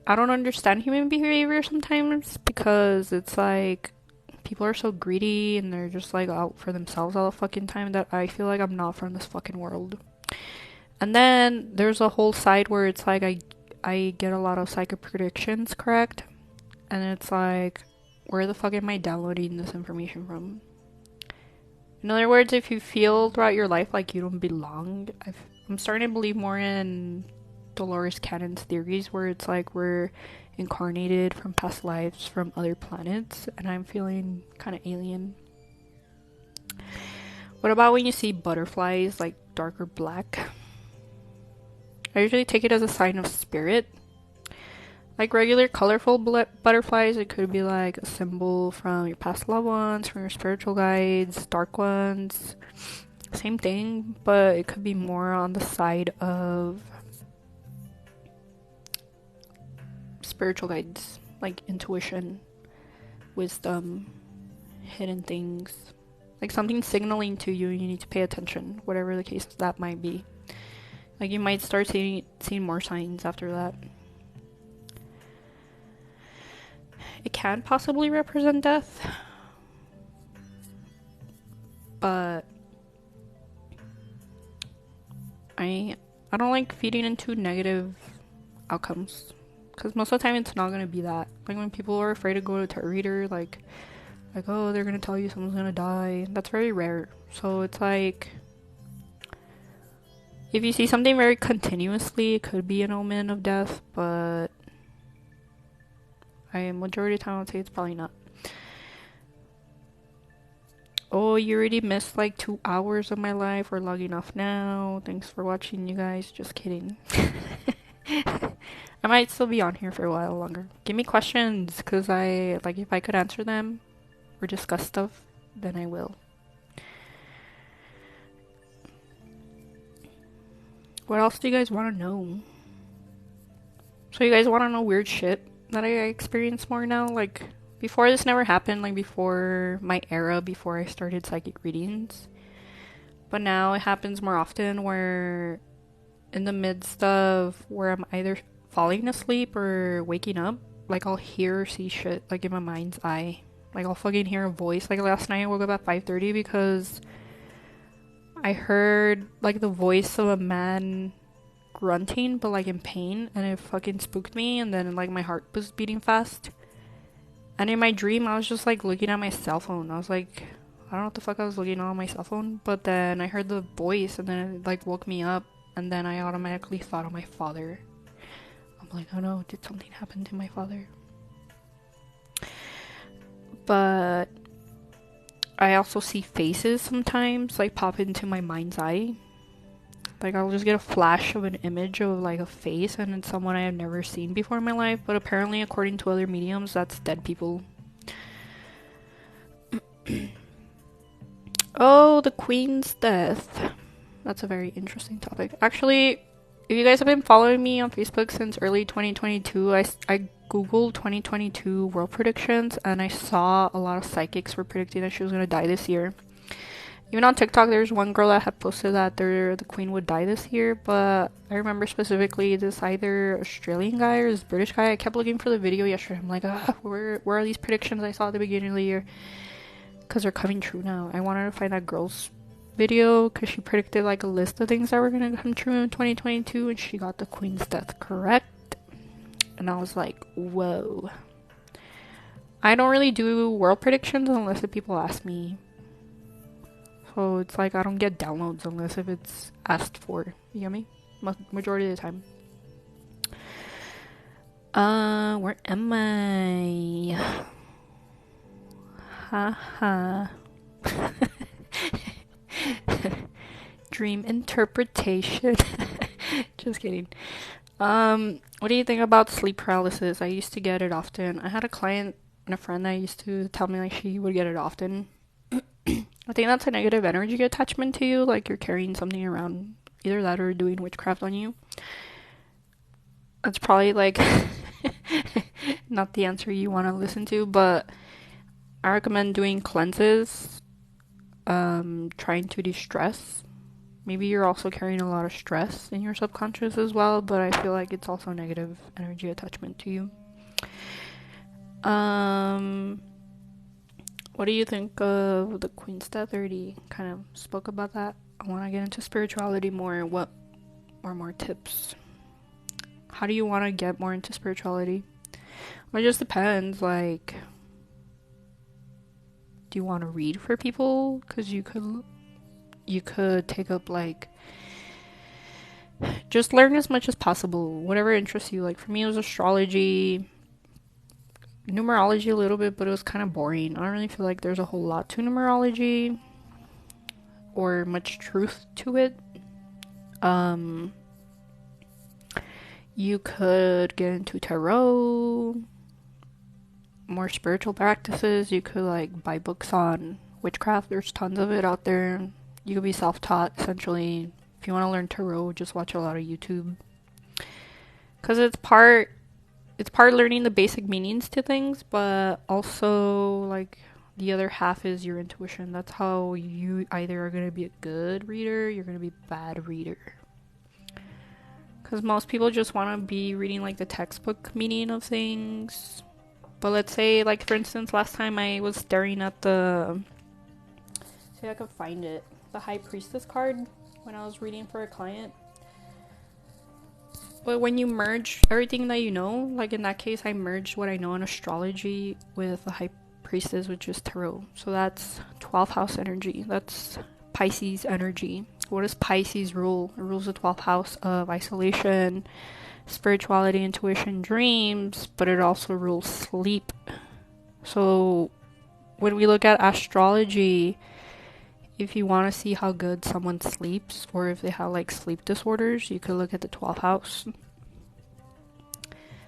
I don't understand human behavior sometimes because it's like people are so greedy and they're just like out for themselves all the fucking time that I feel like I'm not from this fucking world. And then there's a whole side where it's like I get a lot of psychic predictions correct, and it's like, where the fuck am I downloading this information from? In other words, if you feel throughout your life like you don't belong, I'm starting to believe more in Dolores Cannon's theories, where it's like we're incarnated from past lives from other planets, and I'm feeling kind of alien. What about when you see butterflies like dark or black? I usually take it as a sign of spirit. Like regular colorful butterflies, it could be like a symbol from your past loved ones, from your spiritual guides. Dark ones, same thing, but it could be more on the side of spiritual guides, like intuition, wisdom, hidden things, like something signaling to you. You need to pay attention, whatever the case that might be. Like you might start seeing more signs after that. It can possibly represent death, but I don't like feeding into negative outcomes, because most of the time it's not going to be that. Like when people are afraid to go to a reader, like oh, they're going to tell you someone's going to die, that's very rare. So it's like, if you see something very continuously, it could be an omen of death, but majority of the time I would say it's probably not. Oh, you already missed like 2 hours of my life. We're logging off now. Thanks for watching, you guys. Just kidding. I might still be on here for a while longer. Give me questions, because if I could answer them or discuss stuff, then I will. What else do you guys want to know? So you guys want to know weird shit that I experience more now? Like, before this never happened, like before my era, before I started psychic readings. But now it happens more often, where in the midst of where I'm either falling asleep or waking up, like I'll hear or see shit like in my mind's eye. Like I'll fucking hear a voice. Like last night I woke up at 5:30 because I heard like the voice of a man grunting, but like in pain, and it fucking spooked me, and then like my heart was beating fast. And in my dream I was just like looking at my cell phone. I was like, I don't know what the fuck I was looking on my cell phone, but then I heard the voice, and then it like woke me up, and then I automatically thought of my father. I'm like, oh no, did something happen to my father? But I also see faces sometimes like pop into my mind's eye. Like I'll just get a flash of an image of like a face, and it's someone I have never seen before in my life, but apparently according to other mediums, that's dead people. Oh, the Queen's death. That's a very interesting topic. Actually, if you guys have been following me on Facebook since early 2022, I googled 2022 world predictions, and I saw a lot of psychics were predicting that she was going to die this year. Even on TikTok, there's one girl that had posted that the Queen would die this year, but I remember specifically this either Australian guy or this British guy. I kept looking for the video yesterday. I'm like, where are these predictions I saw at the beginning of the year? Because they're coming true now. I wanted to find that girl's video because she predicted like a list of things that were going to come true in 2022, and she got the Queen's death correct. And I was like, whoa. I don't really do world predictions unless the people ask me. So it's like I don't get downloads unless if it's asked for. You get me? Majority of the time. Where am I? Haha. Dream interpretation. Just kidding. What do you think about sleep paralysis? I used to get it often. I had a client and a friend that used to tell me like she would get it often. I think that's a negative energy attachment to you, like you're carrying something around, either that or doing witchcraft on you. That's probably like Not the answer you want to listen to, but I recommend doing cleanses, trying to de-stress. Maybe you're also carrying a lot of stress in your subconscious as well, but I feel like it's also negative energy attachment to you. What do you think of the Queen's Death? I already kind of spoke about that. I want to get into spirituality more. What are more tips? How do you want to get more into spirituality? Well, it just depends. Like, do you want to read for people? Because you could take up, like, just learn as much as possible, whatever interests you. Like, for me, it was astrology, numerology a little bit, but it was kind of boring. I don't really feel like there's a whole lot to numerology or much truth to it. You could get into tarot, more spiritual practices. You could, like, buy books on witchcraft. There's tons of it out there. You could be self-taught, essentially. If you want to learn tarot, just watch a lot of YouTube. Because it's part learning the basic meanings to things, but also, like, the other half is your intuition. That's how you either are going to be a good reader, you're going to be a bad reader. Because most people just want to be reading, like, the textbook meaning of things. But let's say, like, for instance, last time I was staring at the... See if I could find it. The High Priestess card when I was reading for a client. But when you merge everything that you know, like in that case, I merged what I know in astrology with the High Priestess, which is tarot. So that's 12th house energy. That's Pisces energy. What does Pisces rule? It rules the 12th house of isolation, spirituality, intuition, dreams, but it also rules sleep. So when we look at astrology, if you want to see how good someone sleeps or if they have, like, sleep disorders, you could look at the 12th house.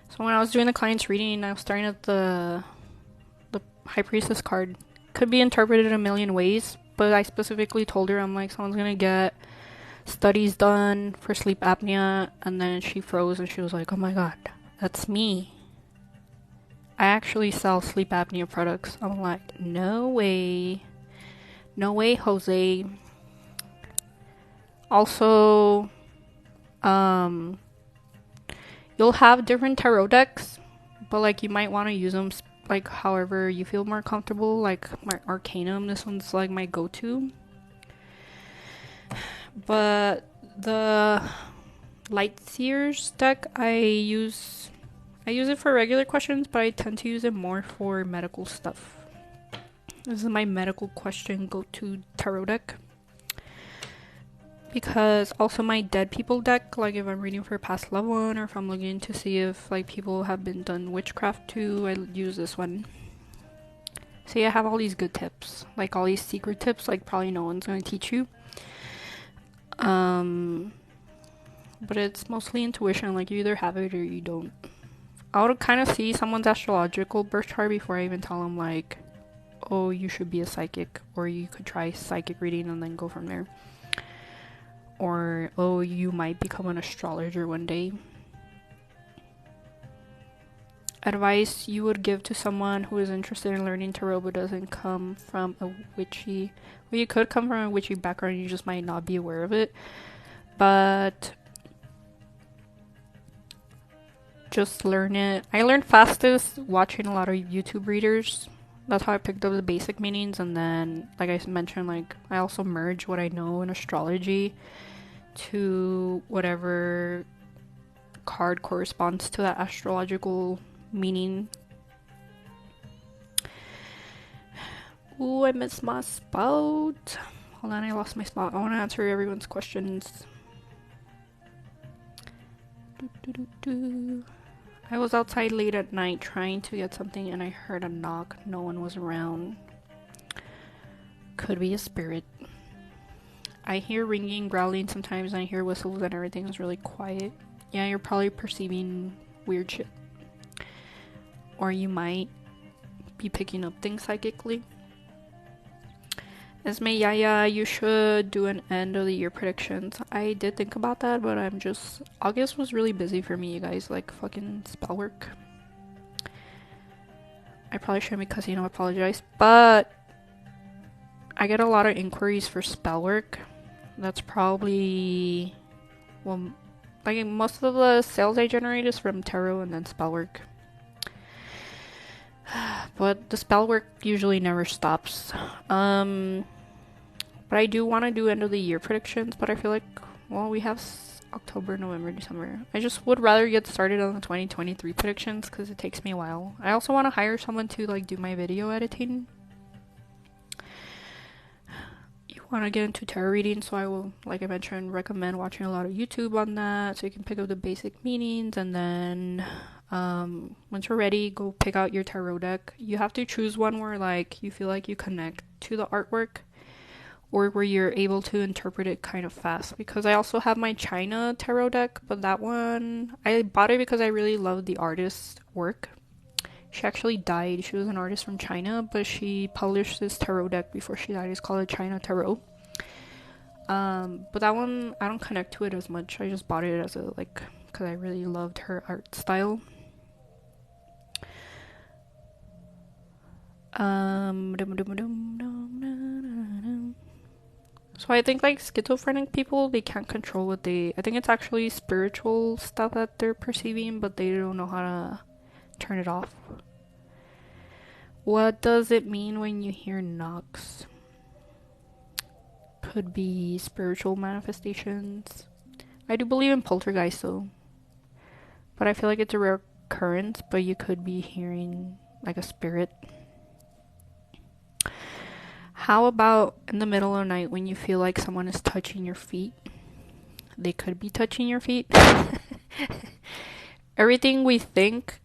So when I was doing the client's reading, I was staring at the High Priestess card. Could be interpreted a million ways, but I specifically told her, I'm like, someone's gonna get studies done for sleep apnea, and then she froze and she was like, oh my god, that's me. I actually sell sleep apnea products. I'm like, no way, Jose. Also, you'll have different tarot decks, but, like, you might want to use them, like, however you feel more comfortable. Like, my Arcanum, this one's, like, my go-to. But the Lightseers deck, I use it for regular questions, but I tend to use it more for medical stuff. This is my medical question go-to tarot deck. Because also my dead people deck, like if I'm reading for a past loved one or if I'm looking to see if, like, people have been done witchcraft to, I use this one. See, I have all these good tips, like all these secret tips, like probably no one's going to teach you. But it's mostly intuition, like you either have it or you don't. I would kind of see someone's astrological birth chart before I even tell them, like, oh, you should be a psychic, or you could try psychic reading and then go from there. Or, oh, you might become an astrologer one day. Advice you would give to someone who is interested in learning tarot but doesn't come from a witchy... Well, you could come from a witchy background, you just might not be aware of it. But just learn it. I learned fastest watching a lot of YouTube readers. That's how I picked up the basic meanings, and then, like I mentioned, like, I also merge what I know in astrology to whatever card corresponds to that astrological meaning. Ooh, I missed my spot. Hold on, I lost my spot. I want to answer everyone's questions. I was outside late at night trying to get something and I heard a knock. No one was around. Could be a spirit. I hear ringing, growling sometimes, and I hear whistles and everything is really quiet. Yeah, you're probably perceiving weird shit. Or you might be picking up things psychically. Esme, yeah, you should do an end of the year predictions. I did think about that, but August was really busy for me, you guys, like fucking spell work. I probably shouldn't be cussing, I apologize. But I get a lot of inquiries for spell work. That's probably, well, like most of the sales I generate is from tarot and then spell work. But the spell work usually never stops. But I do want to do end of the year predictions, but I feel like, well, we have October, November, December. I just would rather get started on the 2023 predictions because it takes me a while. I also want to hire someone to like do my video editing. You want to get into tarot reading, so I will, like I mentioned, recommend watching a lot of YouTube on that so you can pick up the basic meanings, and then once you're ready, go pick out your tarot deck. You have to choose one where like you feel like you connect to the artwork, or where you're able to interpret it kind of fast, because I also have my China tarot deck, but that one I bought it because I really loved the artist's work. She actually died. She was an artist from China, but she published this tarot deck before she died. It's called a China Tarot. But that one I don't connect to it as much. I just bought it as a like because I really loved her art style. So I think like schizophrenic people, they can't control what they, I think it's actually spiritual stuff that they're perceiving, but they don't know how to turn it off. What does it mean when you hear knocks? Could be spiritual manifestations. I do believe in poltergeist though, but I feel like it's a rare occurrence, but you could be hearing like a spirit. How about in the middle of the night when you feel like someone is touching your feet? They could be touching your feet. Everything we think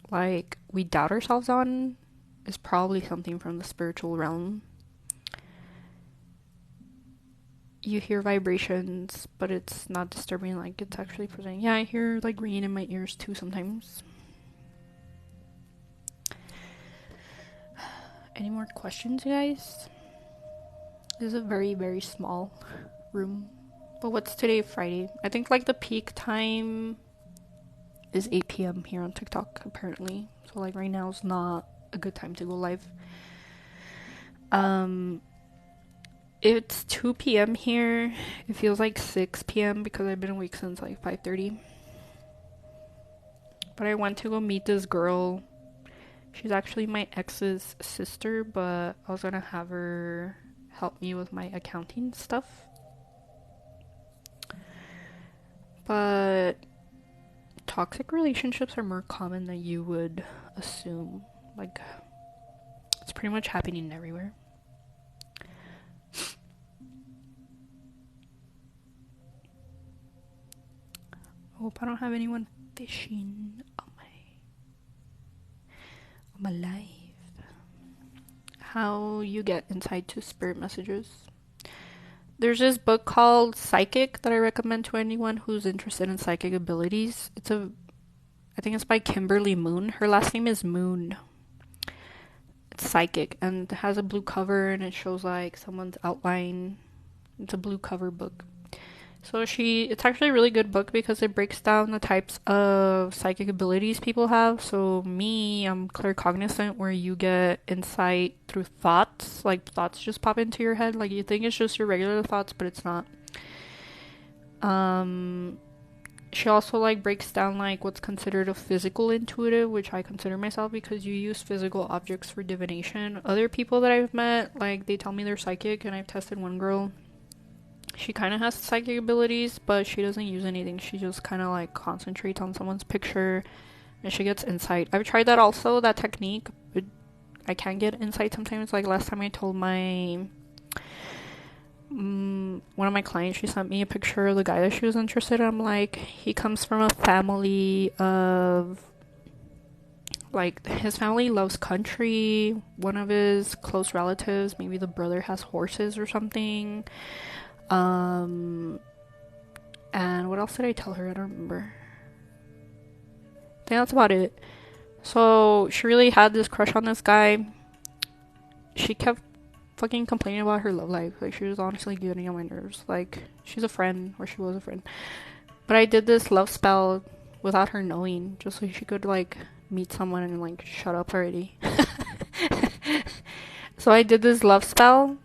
like we doubt ourselves on is probably something from the spiritual realm. You hear vibrations, but it's not disturbing, like it's actually presenting. Yeah, I hear like ringing in my ears too sometimes. Any more questions, you guys? This is a very, very small room. But what's today, Friday? I think like the peak time is 8 p.m. here on TikTok, apparently. So like right now is not a good time to go live. It's 2 p.m. here. It feels like 6 p.m. because I've been awake since like 5:30. But I went to go meet this girl. She's actually my ex's sister, but I was gonna have her help me with my accounting stuff. But toxic relationships are more common than you would assume. Like, it's pretty much happening everywhere. I hope I don't have anyone fishing on my life. How you get insight to spirit messages. There's this book called Psychic that I recommend to anyone who's interested in psychic abilities. I think it's by Kimberly Moon. Her last name is Moon. It's Psychic, and it has a blue cover, and it shows like someone's outline. It's a blue cover book. So it's actually a really good book because it breaks down the types of psychic abilities people have. So I'm claircognizant, where you get insight through thoughts. Like thoughts just pop into your head. Like you think it's just your regular thoughts, but it's not. She also like breaks down like what's considered a physical intuitive, which I consider myself because you use physical objects for divination. Other people that I've met, like they tell me they're psychic, and I've tested one girl. She kind of has psychic abilities, but she doesn't use anything. She just kind of like concentrates on someone's picture and she gets insight. I've tried that also, that technique, but I can get insight sometimes. Like last time I told one of my clients, she sent me a picture of the guy that she was interested in. I'm like, he comes from a family of, like, his family loves country. One of his close relatives, maybe the brother, has horses or something. And what else did I tell her? I don't remember. I think that's about it. So she really had this crush on this guy. She kept fucking complaining about her love life. Like, she was honestly getting on my nerves. Like, she's a friend, or she was a friend. But I did this love spell without her knowing, just so she could like meet someone and like shut up already. So I did this love spell,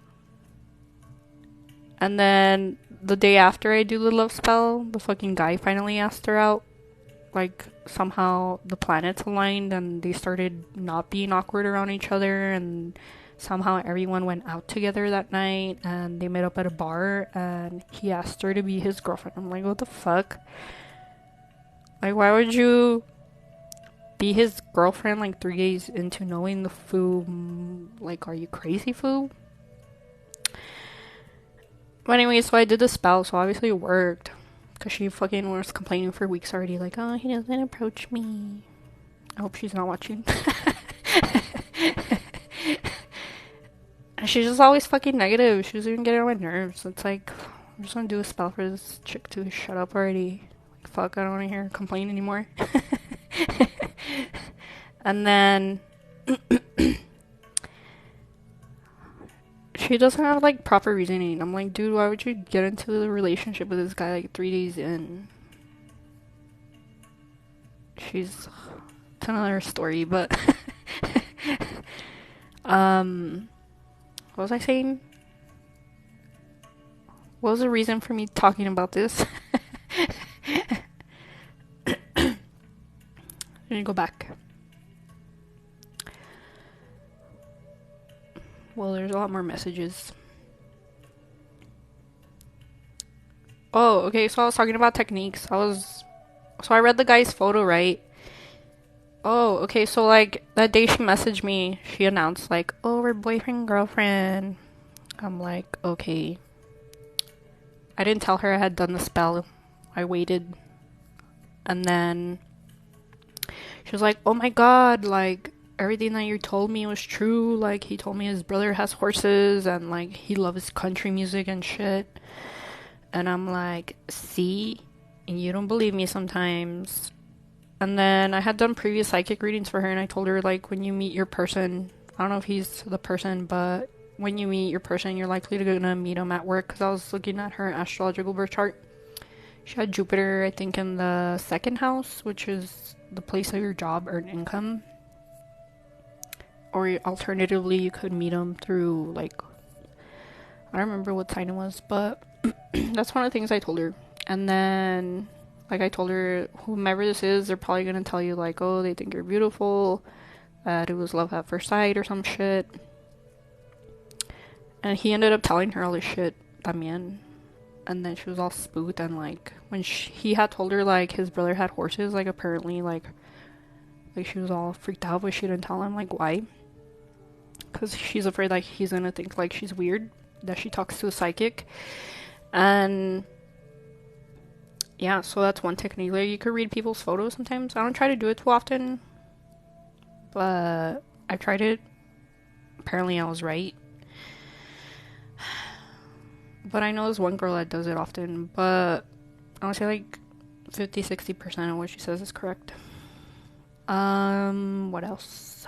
and then the day after I do the love spell, the fucking guy finally asked her out. Like, somehow the planets aligned and they started not being awkward around each other, and somehow everyone went out together that night and they met up at a bar and he asked her to be his girlfriend. I'm like, what the fuck? Like, why would you be his girlfriend like 3 days into knowing the fool? Like, are you crazy, fool? But anyway, so I did the spell, so obviously it worked. Because she fucking was complaining for weeks already, like, oh, he doesn't approach me. I hope she's not watching. And she's just always fucking negative. She was even getting on my nerves. It's like, I'm just gonna do a spell for this chick to shut up already. Like, fuck, I don't wanna hear her complain anymore. And then she doesn't have like proper reasoning. I'm like, dude, why would you get into the relationship with this guy like 3 days in? It's another story, but what was I saying? What was the reason for me talking about this? Let me go back. Well, there's a lot more messages. Oh, okay, so I was talking about techniques. So I read the guy's photo, right? Oh, okay, so like that day she messaged me, she announced like, oh, we're boyfriend, girlfriend. I'm like, okay. I didn't tell her I had done the spell. I waited. And then she was like, oh my god, like, everything that you told me was true. Like, he told me his brother has horses and like he loves country music and shit. And I'm like, see? And you don't believe me sometimes. And then I had done previous psychic readings for her, and I told her, like, when you meet your person, I don't know if he's the person, but when you meet your person, you're likely to gonna meet him at work. Because I was looking at her astrological birth chart. She had Jupiter, I think, in the second house, which is the place of your job or income. Or alternatively, you could meet him through, like, I don't remember what sign it was, but that's one of the things I told her. And then, like, I told her, whomever this is, they're probably gonna tell you, like, oh, they think you're beautiful, that it was love at first sight or some shit. And he ended up telling her all this shit, también. And then she was all spooked, and, like, when he had told her, like, his brother had horses, like, apparently, like, she was all freaked out, but she didn't tell him, like, why. Because she's afraid, like, he's gonna think, like, she's weird, that she talks to a psychic. And yeah, so that's one technique. Like, you could read people's photos sometimes. I don't try to do it too often, but I tried it. Apparently I was right. But I know there's one girl that does it often, but I would say like 50-60% of what she says is correct. What else?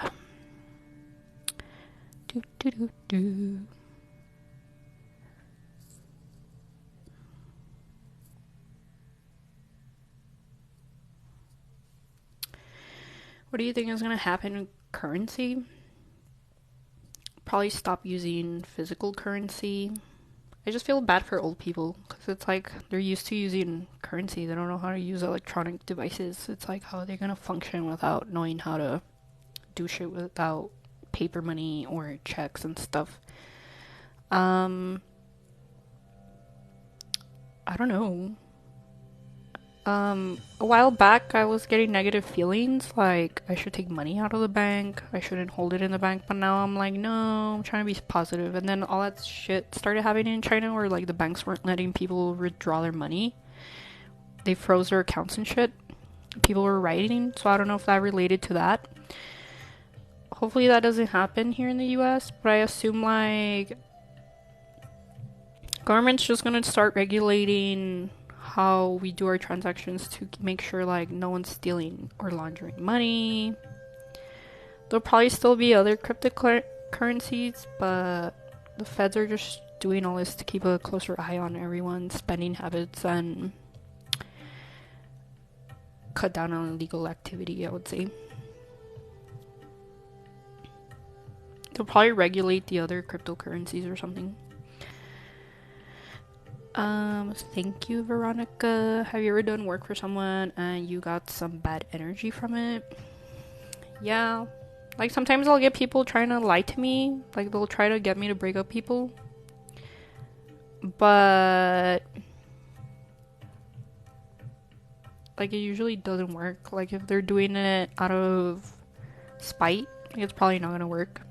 What do you think is going to happen with currency? Probably stop using physical currency. I just feel bad for old people because it's like they're used to using currency. They don't know how to use electronic devices. It's like, how are they going to function without knowing how to do shit without paper money or checks and stuff? I don't know. A while back, I was getting negative feelings, like, I should take money out of the bank, I shouldn't hold it in the bank, but now I'm like, no, I'm trying to be positive. And then all that shit started happening in China, where, like, the banks weren't letting people withdraw their money. They froze their accounts and shit. People were rioting, so I don't know if that related to that. Hopefully that doesn't happen here in the US, but I assume, like, government's just gonna start regulating how we do our transactions to make sure, like, no one's stealing or laundering money. There'll probably still be other cryptocurrencies, but the feds are just doing all this to keep a closer eye on everyone's spending habits and cut down on illegal activity, I would say. They'll probably regulate the other cryptocurrencies or something. Thank you, Veronica. Have you ever done work for someone and you got some bad energy from it? Yeah. Like, sometimes I'll get people trying to lie to me. Like, they'll try to get me to break up people. But, like, it usually doesn't work. Like, if they're doing it out of spite, like, it's probably not gonna work.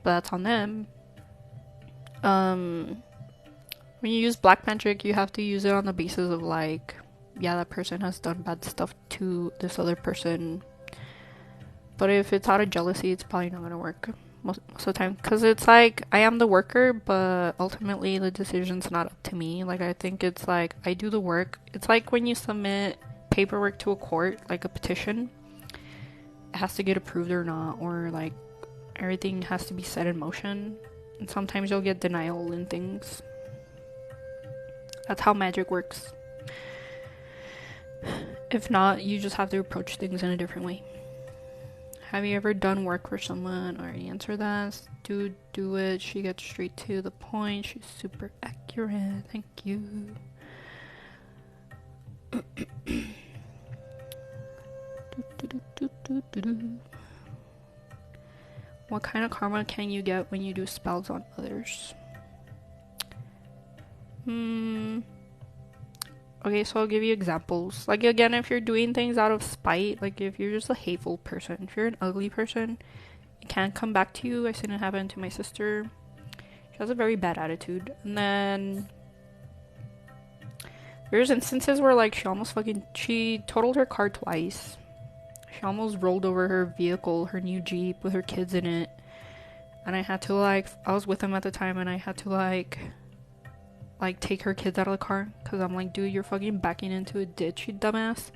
But that's on them. When you use black magic, you have to use it on the basis of, like, yeah, that person has done bad stuff to this other person. But if it's out of jealousy, it's probably not gonna work most of the time. Because it's like, I am the worker, but ultimately the decision's not up to me. Like, I think it's like, I do the work. It's like when you submit paperwork to a court, like a petition. It has to get approved or not. Or, like, everything has to be set in motion. And sometimes you'll get denial in things. That's how magic works. If not, you just have to approach things in a different way. Have you ever done work for someone? I already answered that. Do it. She gets straight to the point. She's super accurate. Thank you. What kind of karma can you get when you do spells on others? Okay, so I'll give you examples. Like, again, if you're doing things out of spite, like if you're just a hateful person, if you're an ugly person, it can't come back to you. I've seen it happen to my sister. She has a very bad attitude. And then there's instances where, like, she totaled her car twice. She almost rolled over her vehicle, her new Jeep with her kids in it. And I had to, like, I was with him at the time, and I had to, like take her kids out of the car, because I'm like, dude, you're fucking backing into a ditch, you dumbass.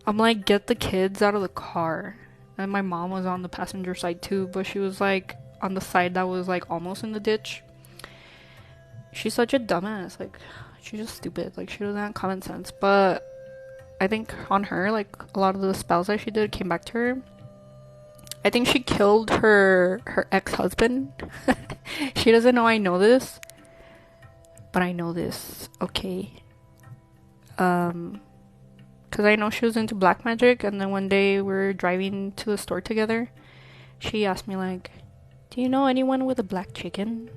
I'm like, get the kids out of the car. And my mom was on the passenger side too, but she was like on the side that was like almost in the ditch. She's such a dumbass. Like, she's just stupid. Like, she doesn't have common sense. But I think on her, like, a lot of the spells that she did came back to her. I think she killed her ex-husband. She doesn't know I know this, but I know this, okay? Because I know she was into black magic, and then one day we were driving to the store together. She asked me, like, do you know anyone with a black chicken?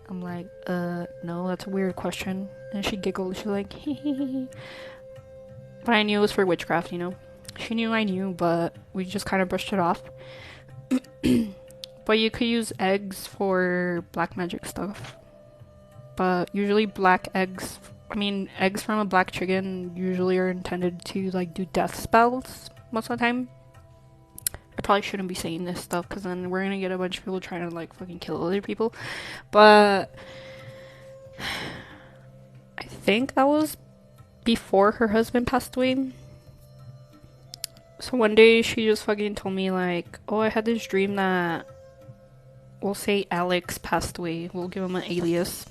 I'm like, no, that's a weird question. And she giggled. She's like, hee. But I knew it was for witchcraft, you know? She knew I knew, but we just kind of brushed it off. But you could use eggs for black magic stuff. But usually eggs from a black chicken usually are intended to, like, do death spells most of the time. I probably shouldn't be saying this stuff, because then we're gonna get a bunch of people trying to, like, fucking kill other people. But I think that was before her husband passed away. So one day she just fucking told me, like, oh, I had this dream that, we'll say Alex passed away. We'll give him an alias.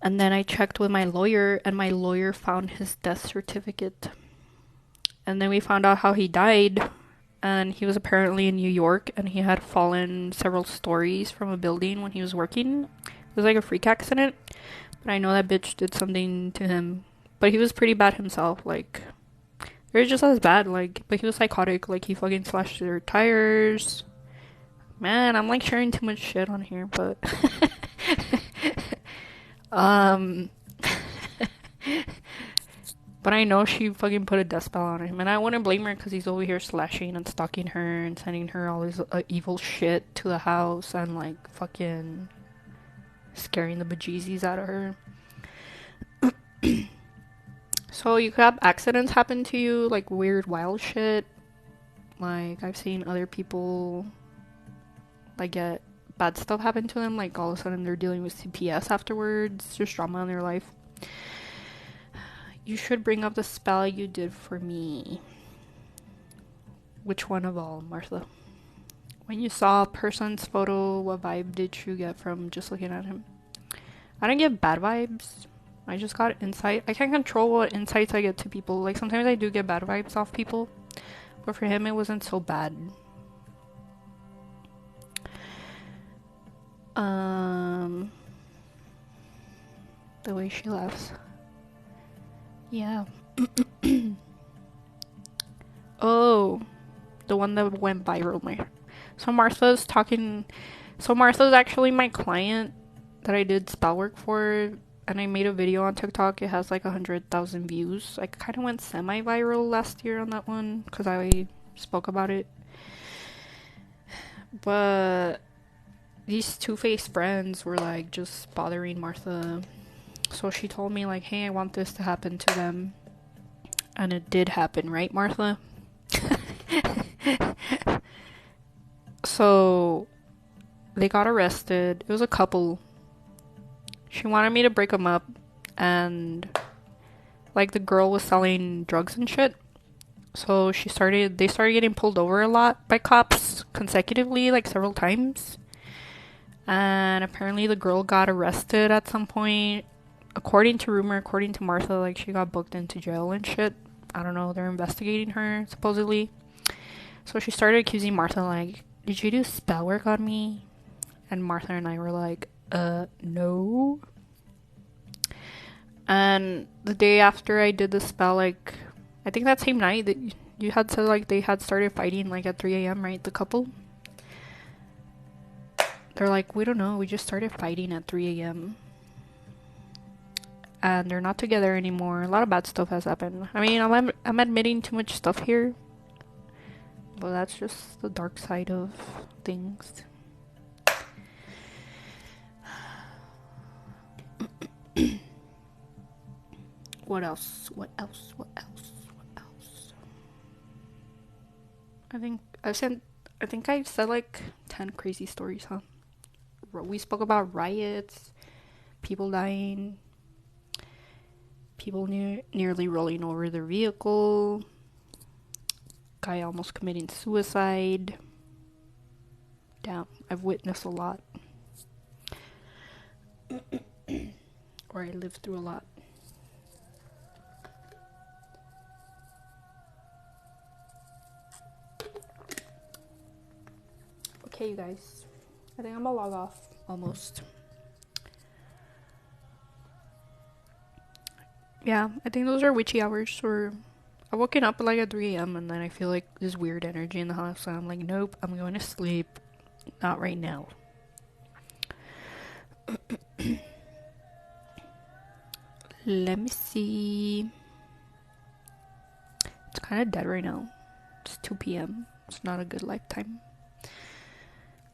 And then I checked with my lawyer, and my lawyer found his death certificate. And then we found out how he died. And he was apparently in New York, and he had fallen several stories from a building when he was working. It was like a freak accident. But I know that bitch did something to him. But he was pretty bad himself, like, it was just as bad, like, but he was psychotic, like, he fucking slashed their tires. Man, I'm, like, sharing too much shit on here, but, but I know she fucking put a death spell on him, and I wouldn't blame her, because he's over here slashing and stalking her, and sending her all this evil shit to the house, and, like, fucking scaring the bejesus out of her. So you could have accidents happen to you, like weird wild shit. Like, I've seen other people, like, get bad stuff happen to them, like all of a sudden they're dealing with CPS afterwards, just drama in their life. You should bring up the spell you did for me. Which one of all, Martha? When you saw a person's photo, what vibe did you get from just looking at him? I didn't get bad vibes. I just got insight. I can't control what insights I get to people. Like, sometimes I do get bad vibes off people. But for him, it wasn't so bad. Um, the way she laughs. Yeah. Oh, the one that went viral. So Martha's talking. So Martha's actually my client that I did spell work for, and I made a video on TikTok. It has like 100,000 views. I kind of went semi-viral last year on that one because I spoke about it. But these two-faced friends were like just bothering Martha. So she told me like, hey, I want this to happen to them. And it did happen, right, Martha? So they got arrested. It was a couple. She wanted me to break them up, and like the girl was selling drugs and shit. So they started getting pulled over a lot by cops consecutively, like several times. And apparently the girl got arrested at some point. According to rumor, according to Martha, like she got booked into jail and shit. I don't know, they're investigating her, supposedly. So she started accusing Martha, like, did you do spell work on me? And Martha and I were like, no. And the day after I did the spell, like, I think that same night that you had said, like, they had started fighting, like, at 3 a.m., right? The couple. They're like, we don't know, we just started fighting at 3 a.m. And they're not together anymore. A lot of bad stuff has happened. I mean, I'm admitting too much stuff here. But that's just the dark side of things. What else? I think I've said like 10 crazy stories, huh? We spoke about riots, people dying, people nearly rolling over their vehicle, guy almost committing suicide. Damn, I've witnessed a lot. Or I lived through a lot. Okay, you guys. I think I'm gonna log off almost. Yeah, I think those are witchy hours. Or I woken up like at 3 a.m. and then I feel like this weird energy in the house. So I'm like, nope, I'm going to sleep. Not right now. Let me see. It's kind of dead right now. It's 2 p.m. It's not a good lifetime.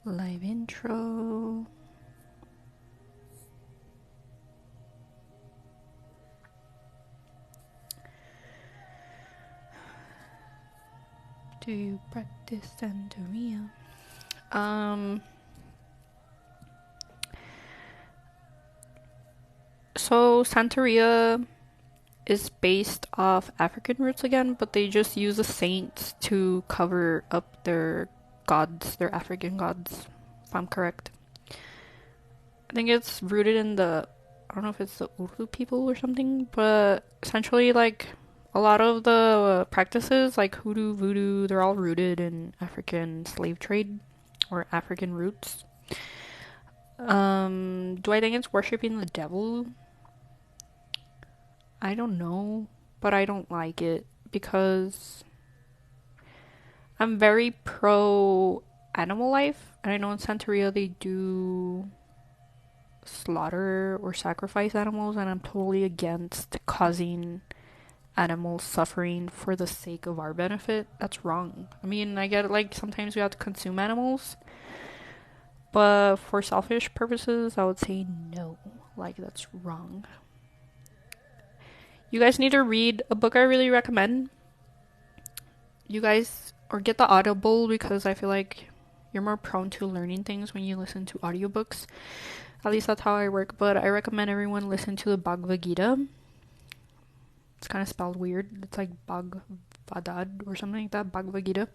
Live intro. Do you practice Santeria? So Santeria is based off African roots again, but they just use the saints to cover up their gods, their African gods, if I'm correct. I think it's rooted in I don't know if it's the Urdu people or something, but essentially like a lot of the practices like hoodoo, voodoo, they're all rooted in African slave trade or African roots. Do I think it's worshipping the devil? I don't know, but I don't like it because I'm very pro animal life, and I know in Santeria they do slaughter or sacrifice animals, and I'm totally against causing animals suffering for the sake of our benefit. That's wrong. I mean, I get it, like sometimes we have to consume animals, but for selfish purposes, I would say no. Like, that's wrong. You guys need to read a book I really recommend. You guys, or get the Audible, because I feel like you're more prone to learning things when you listen to audiobooks. At least that's how I work, but I recommend everyone listen to the Bhagavad Gita. It's kind of spelled weird. It's like Bhagavad or something like that, Bhagavad Gita.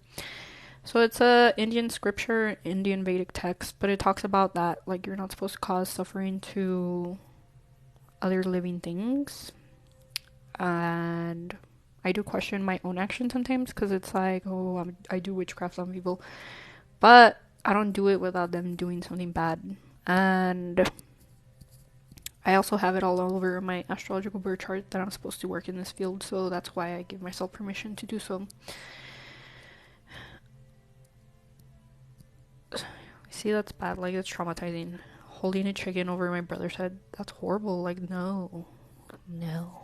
So it's a Indian scripture, Indian Vedic text, but it talks about that, like you're not supposed to cause suffering to other living things. And I do question my own actions sometimes, because it's like, oh, I do witchcraft on people, but I don't do it without them doing something bad. And I also have it all over my astrological birth chart that I'm supposed to work in this field, so that's why I give myself permission to do so. See, that's bad. Like, it's traumatizing. Holding a chicken over my brother's head, that's horrible. Like, no. No.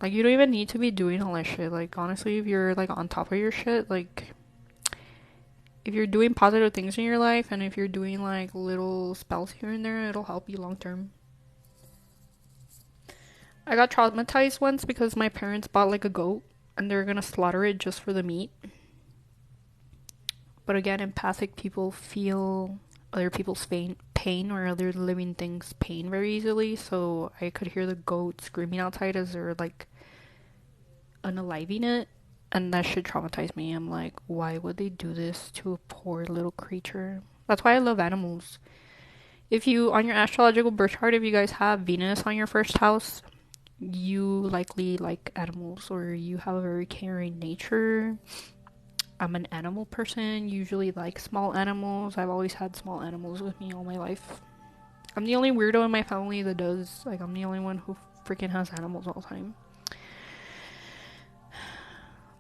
Like, you don't even need to be doing all that shit. Like, honestly, if you're, like, on top of your shit, like, if you're doing positive things in your life, and if you're doing, like, little spells here and there, it'll help you long term. I got traumatized once because my parents bought, like, a goat, and they're gonna slaughter it just for the meat. But again, empathic people feel other people's pain or other living things' pain very easily, so I could hear the goat screaming outside as they're, like, unaliving it, and that shit traumatized me. I'm like, why would they do this to a poor little creature? That's why I love animals. If you, on your astrological birth chart, if you guys have Venus on your first house, you likely like animals, or you have a very caring nature. I'm an animal person, usually like small animals. I've always had small animals with me all my life. I'm the only weirdo in my family that does. Like, I'm the only one who freaking has animals all the time.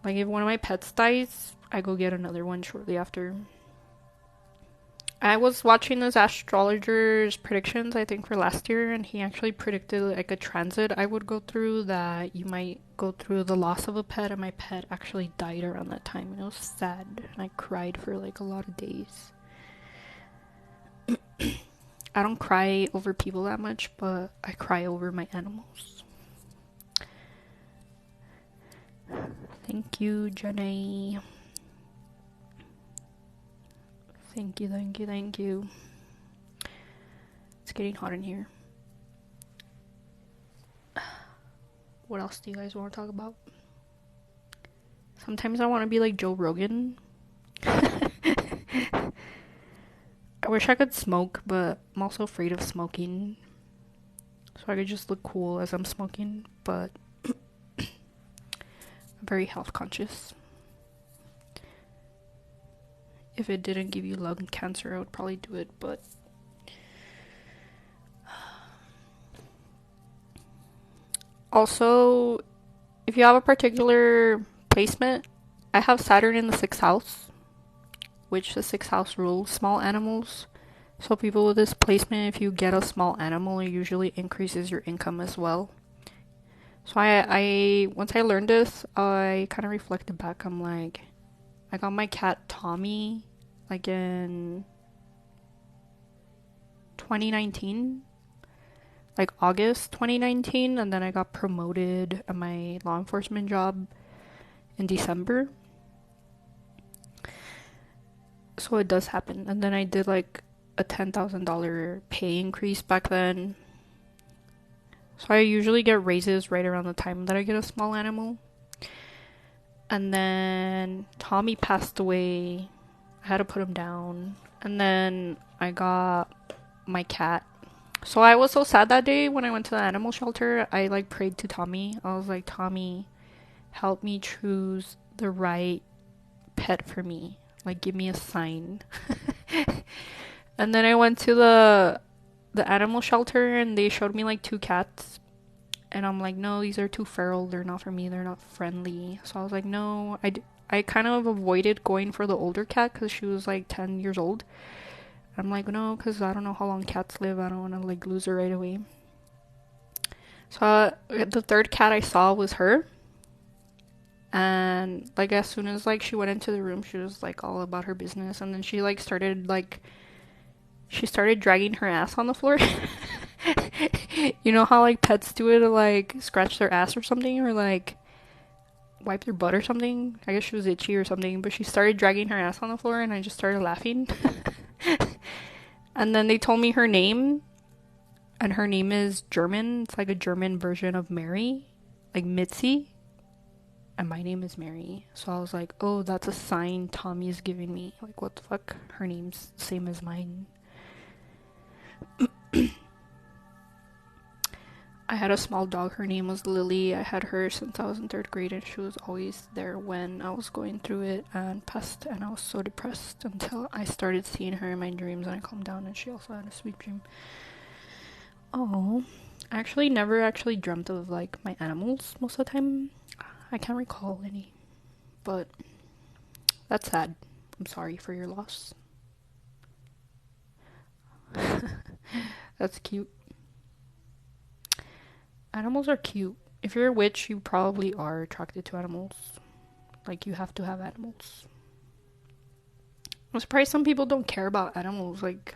Like, if one of my pets dies, I go get another one shortly after. I was watching this astrologer's predictions, I think, for last year, and he actually predicted, like, a transit I would go through, that you might go through the loss of a pet, and my pet actually died around that time, and it was sad, and I cried for, like, a lot of days. I don't cry over people that much, but I cry over my animals. Thank you, Jenny. Thank you, thank you, thank you. It's getting hot in here. What else do you guys want to talk about? Sometimes I want to be like Joe Rogan. I wish I could smoke, but I'm also afraid of smoking. So I could just look cool as I'm smoking, but I'm very health conscious. If it didn't give you lung cancer, I would probably do it, but also, if you have a particular placement, I have Saturn in the 6th house, which the 6th house rules small animals. So people with this placement, if you get a small animal, it usually increases your income as well. So I once I learned this, I kind of reflected back. I'm like, I got my cat Tommy like in 2019, like August 2019, and then I got promoted at my law enforcement job in December. So it does happen. And then I did like a $10,000 pay increase back then. So I usually get raises right around the time that I get a small animal. And then Tommy passed away. I had to put him down. And then I got my cat. So I was so sad that day when I went to the animal shelter. I like prayed to Tommy. I was like, Tommy, help me choose the right pet for me. Like, give me a sign. And then I went to the animal shelter, and they showed me like 2 cats. And I'm like, no, these are too feral. They're not for me. They're not friendly. So I was like, no. I kind of avoided going for the older cat because she was like 10 years old. I'm like, no, because I don't know how long cats live. I don't want to like lose her right away. So the 3rd cat I saw was her. And like as soon as like she went into the room, she was like all about her business. And then she like started dragging her ass on the floor. You know how like pets do it, to like scratch their ass or something, or like wipe their butt or something. I guess she was itchy or something, but she started dragging her ass on the floor, and I just started laughing. And then they told me her name, and her name is German. It's like a German version of Mary, like Mitzi. And my name is Mary. So I was like, oh, that's a sign Tommy is giving me. Like, what the fuck? Her name's the same as mine. I had a small dog. Her name was Lily. I had her since I was in third grade, and she was always there when I was going through it and passed. And I was so depressed until I started seeing her in my dreams, and I calmed down. And she also had a sweet dream. Oh, I actually never actually dreamt of like my animals most of the time. I can't recall any, but that's sad. I'm sorry for your loss. That's cute. Animals are cute. If you're a witch, you probably are attracted to animals. Like, you have to have animals. I'm surprised some people don't care about animals. Like,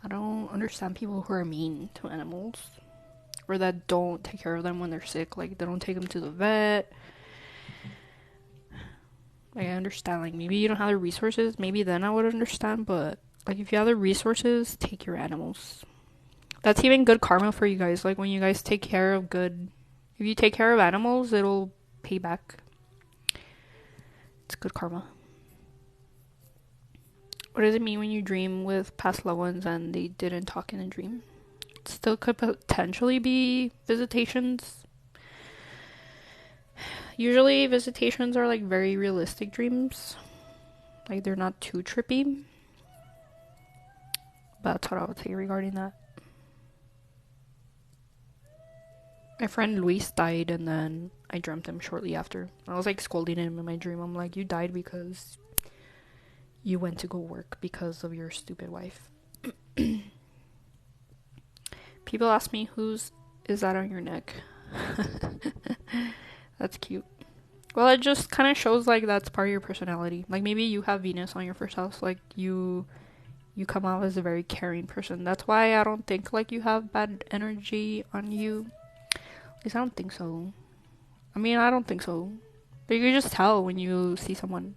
I don't understand people who are mean to animals. Or that don't take care of them when they're sick. Like, they don't take them to the vet. Like, I understand. Like, maybe you don't have the resources. Maybe then I would understand. But, like, if you have the resources, take your animals. That's even good karma for you guys. Like, when you guys take care of good... If you take care of animals, it'll pay back. It's good karma. What does it mean when you dream with past loved ones and they didn't talk in a dream? It still could potentially be visitations. Usually, visitations are, like, very realistic dreams. Like, they're not too trippy. But that's what I would say regarding that. My friend Luis died, and then I dreamt him shortly after. I was like scolding him in my dream. I'm like, you died because you went to go work because of your stupid wife. People ask me, whose is that on your neck? That's cute. Well, it just kind of shows like that's part of your personality. Like, maybe you have Venus on your first house. Like, you come out as a very caring person. That's why I don't think like you have bad energy on you. I don't think so. I mean, I don't think so. But you can just tell when you see someone.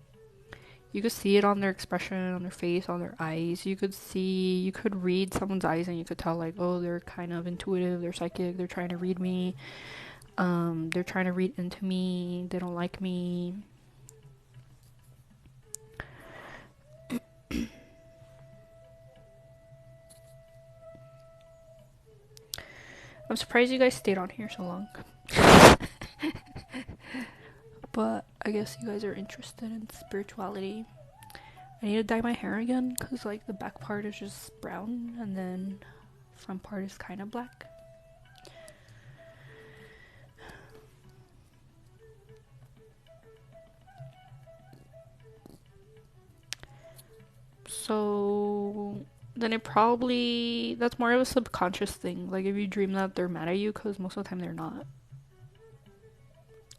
You could see it on their expression, on their face, on their eyes. You could read someone's eyes and you could tell like, oh, they're kind of intuitive, they're psychic, they're trying to read me. They're trying to read into me, they don't like me. I'm surprised you guys stayed on here so long. But I guess you guys are interested in spirituality. I need to dye my hair again because like the back part is just brown and then front part is kind of black. So then that's more of a subconscious thing. Like if you dream that they're mad at you, because most of the time they're not.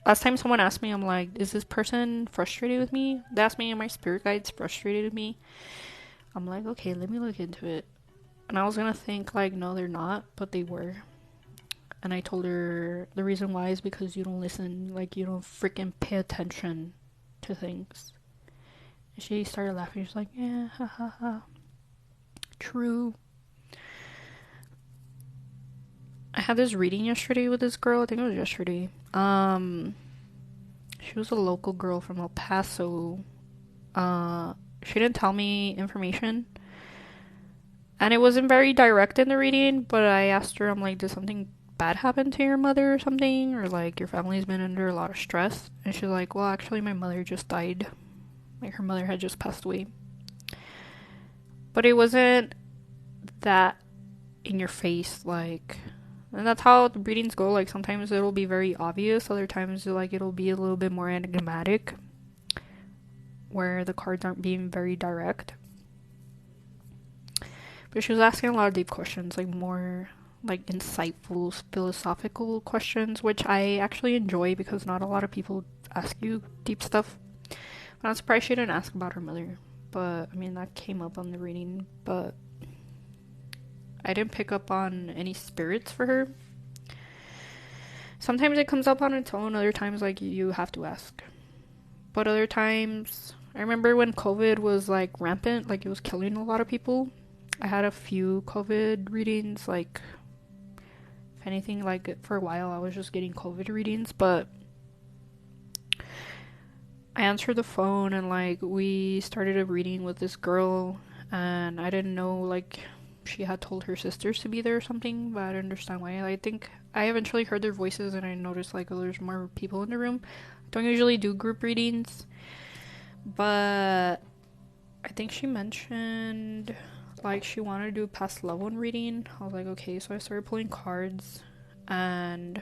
Last time someone asked me, I'm like, is this person frustrated with me? They asked me, are my spirit guides frustrated with me? I'm like, okay, let me look into it. And I was gonna think like, no, they're not, but they were. And I told her the reason why is because you don't listen, like you don't freaking pay attention to things. And she started laughing. She's like, yeah, ha ha ha. True. I had this reading yesterday with this girl. I think it was yesterday. She was a local girl from El Paso. She didn't tell me information. And it wasn't very direct in the reading, but I asked her, I'm like, did something bad happen to your mother or something? Or like, your family's been under a lot of stress? And she's like, well, actually, my mother just died. Like, her mother had just passed away. But it wasn't that in your face, like... And that's how the readings go. Like, sometimes it'll be very obvious. Other times, like, it'll be a little bit more enigmatic. Where the cards aren't being very direct. But she was asking a lot of deep questions. Like, more, like, insightful, philosophical questions. Which I actually enjoy because not a lot of people ask you deep stuff. But I'm surprised she didn't ask about her mother. But, I mean, that came up on the reading. But... I didn't pick up on any spirits for her. Sometimes it comes up on its own. Other times, like, you have to ask. But other times... I remember when COVID was, like, rampant. Like, it was killing a lot of people. I had a few COVID readings. Like, if anything, like, for a while, I was just getting COVID readings. But... I answered the phone and, like, we started a reading with this girl. And I didn't know, like... she had told her sisters to be there or something, but I don't understand why. I think I eventually heard their voices and I noticed like, oh, there's more people in the room. I don't usually do group readings, but I think she mentioned like she wanted to do a past loved one reading. I was like, okay, so I started pulling cards, and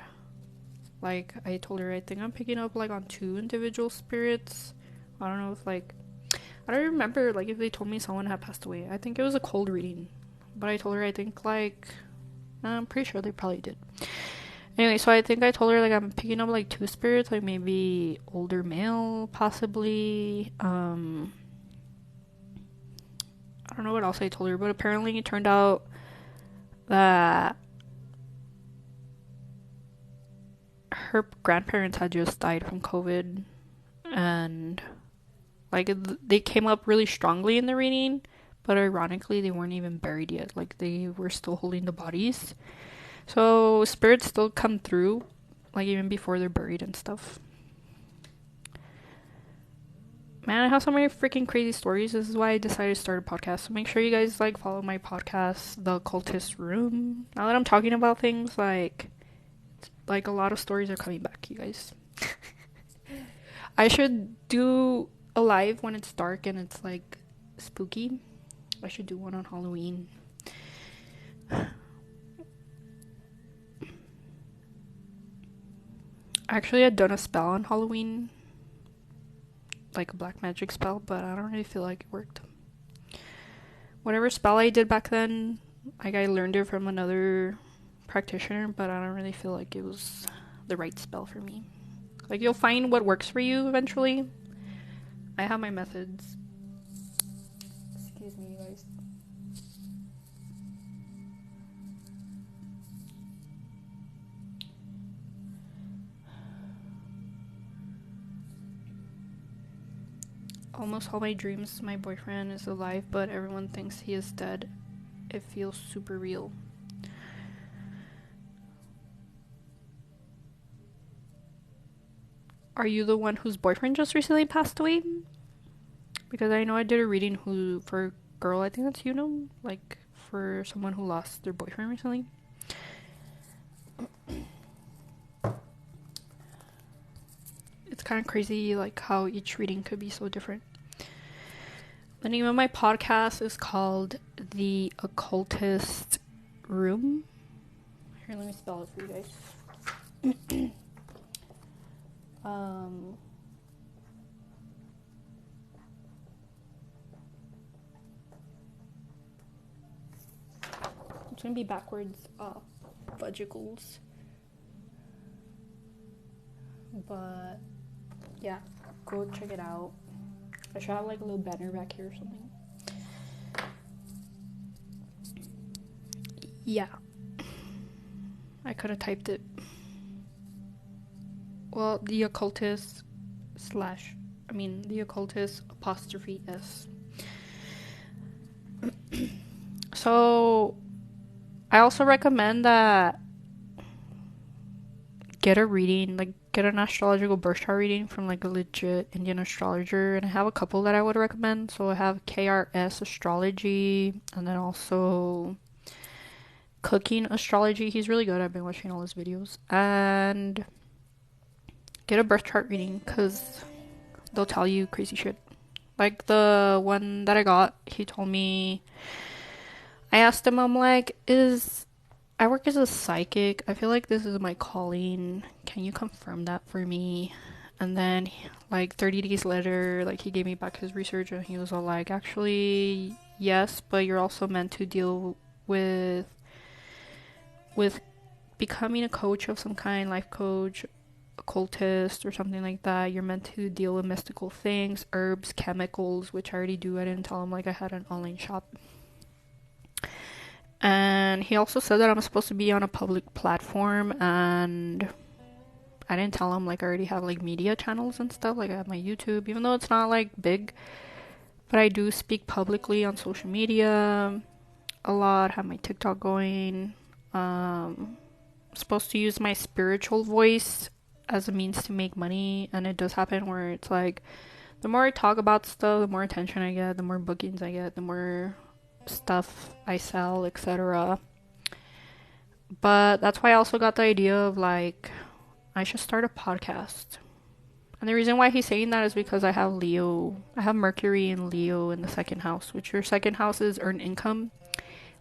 like I told her I think I'm picking up like on 2 individual spirits. I don't know if like, I don't remember like if they told me someone had passed away. I think it was a cold reading, but I told her I think like, I'm pretty sure they probably did. Anyway, so I think I told her like I'm picking up like 2 spirits, like maybe older male, possibly. I don't know what else I told her, but apparently it turned out that her grandparents had just died from COVID, and like they came up really strongly in the reading, but ironically they weren't even buried yet. Like they were still holding the bodies, so spirits still come through, like even before they're buried and stuff. Man, I have so many freaking crazy stories. This is why I decided to start a podcast. So make sure you guys like follow my podcast, The Occultist Room. Now that I'm talking about things, like a lot of stories are coming back, you guys. I should do a live when it's dark and it's like spooky. I should do one on Halloween. Actually, I'd done a spell on Halloween, like a black magic spell, but I don't really feel like it worked. Whatever spell I did back then, like I learned it from another practitioner, but I don't really feel like it was the right spell for me. Like you'll find what works for you eventually. I have my methods. Excuse me, you guys. Almost all my dreams, my boyfriend is alive, but everyone thinks he is dead. It feels super real. Are you the one whose boyfriend just recently passed away? Because I know I did a reading for a girl, I think that's like for someone who lost their boyfriend recently. It's kind of crazy like how each reading could be so different. The name of my podcast is called The Occultist Room. Here, let me spell it for you guys. It's gonna be backwards, fudgicles. But yeah, go check it out. I should have like a little banner back here or something. Yeah, I could have typed it. Well, the occultist the occultist apostrophe S. So I also recommend that get a reading, like get an astrological birth chart reading from like a legit Indian astrologer, and I have a couple that I would recommend. So I have KRS Astrology, and then also Cooking Astrology. He's really good. I've been watching all his videos. And get a birth chart reading, because they'll tell you crazy shit. Like the one that I got, he told me, I asked him, I'm like, I work as a psychic. I feel like this is my calling. Can you confirm that for me? And then, like, 30 days later, like, he gave me back his research, and he was all like, actually, yes, but you're also meant to deal with becoming a coach of some kind, life coach, occultist, or something like that. You're meant to deal with mystical things, herbs, chemicals, which I already do. I didn't tell him, like, I had an online shop. And he also said that I'm supposed to be on a public platform, and I didn't tell him, like, I already have, like, media channels and stuff. Like, I have my YouTube, even though it's not, like, big, but I do speak publicly on social media a lot, have my TikTok going. I'm supposed to use my spiritual voice as a means to make money, and it does happen where it's like, the more I talk about stuff, the more attention I get, the more bookings I get, the more stuff I sell, etc. But that's why I also got the idea of like I should start a podcast. And the reason why he's saying that is because I have Mercury and Leo in the second house, which your second house is earned income.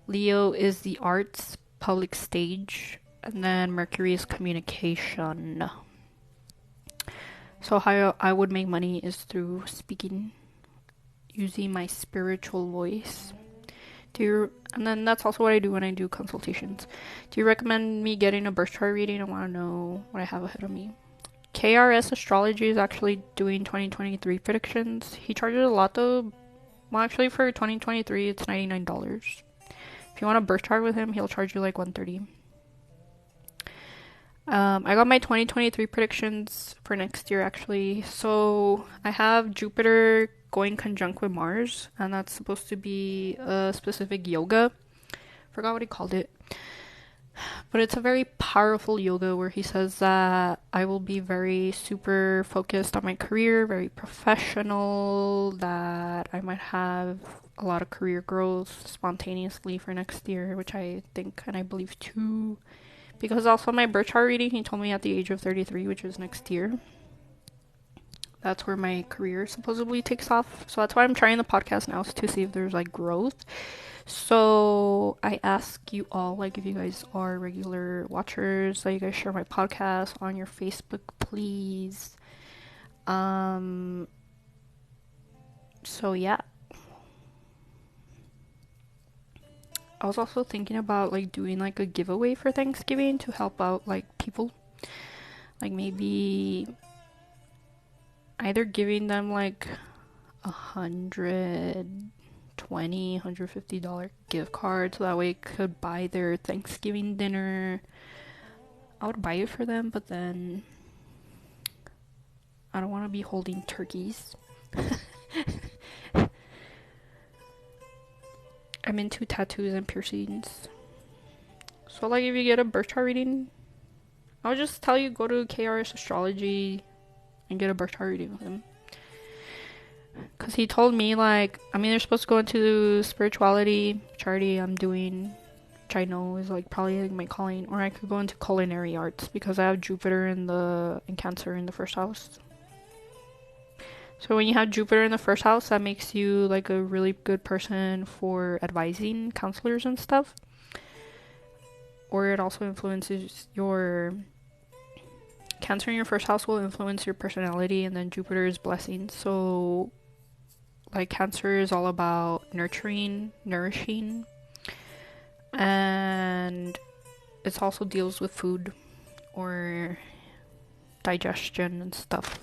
Leo is the arts, public stage, and then Mercury is communication. So how I would make money is through speaking, using my spiritual voice. And then that's also what I do when I do consultations. Do you recommend me getting a birth chart reading? I want to know what I have ahead of me. KRS Astrology is actually doing 2023 predictions. He charges a lot though. Well, actually for 2023 it's $99. If you want a birth chart with him, he'll charge you like $130. I got my 2023 predictions for next year actually. So I have Jupiter going conjunct with Mars, and that's supposed to be a specific yoga. Forgot what he called it. But it's a very powerful yoga where he says that I will be very super focused on my career, very professional, that I might have a lot of career growth spontaneously for next year, which I think and I believe too. Because also my birth chart reading, he told me at the age of 33, which is next year. That's where my career supposedly takes off. So that's why I'm trying the podcast now, to see if there's like growth. So I ask you all, like, if you guys are regular watchers, that you guys share my podcast on your Facebook, please. So yeah. I was also thinking about like doing like a giveaway for Thanksgiving to help out like people. Like maybe either giving them like $150 gift card so that way it could buy their Thanksgiving dinner. I would buy it for them, but then I don't want to be holding turkeys. I'm into tattoos and piercings. So like if you get a birth chart reading, I'll just tell you go to KRS Astrology and get a birth chart reading with him. Because he told me, like, I mean, they're supposed to go into spirituality, charity I'm doing, which I know is, like, probably, like, my calling. Or I could go into culinary arts, because I have Jupiter in Cancer in the first house. So when you have Jupiter in the first house, that makes you, like, a really good person for advising counselors and stuff. Or it also influences your... Cancer in your first house will influence your personality, and then Jupiter is blessing. So... like Cancer is all about nurturing, nourishing, and it also deals with food or digestion and stuff,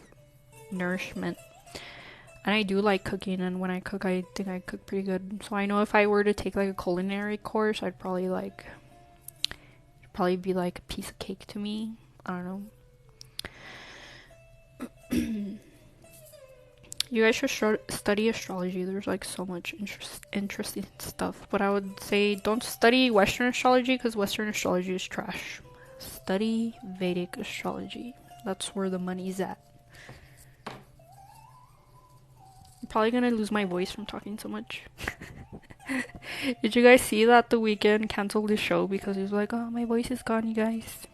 nourishment. And I do like cooking, and when I cook, I think I cook pretty good. So I know if I were to take like a culinary course, I'd probably be like a piece of cake to me. I don't know. You guys should study astrology. There's like so much interesting stuff. But I would say don't study Western astrology because Western astrology is trash. Study Vedic astrology. That's where the money's at. I'm probably gonna lose my voice from talking so much. Did you guys see that The Weeknd canceled his show because he was like, oh, my voice is gone, you guys.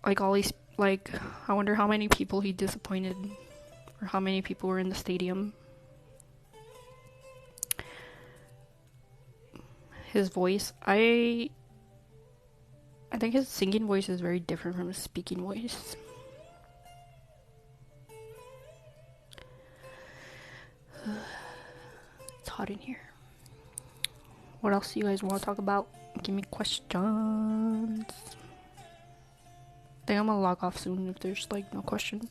Like all these... like, I wonder how many people he disappointed, or how many people were in the stadium. His voice, I think his singing voice is very different from his speaking voice. It's hot in here. What else do you guys want to talk about? Give me questions. I think I'm gonna log off soon if there's like no questions.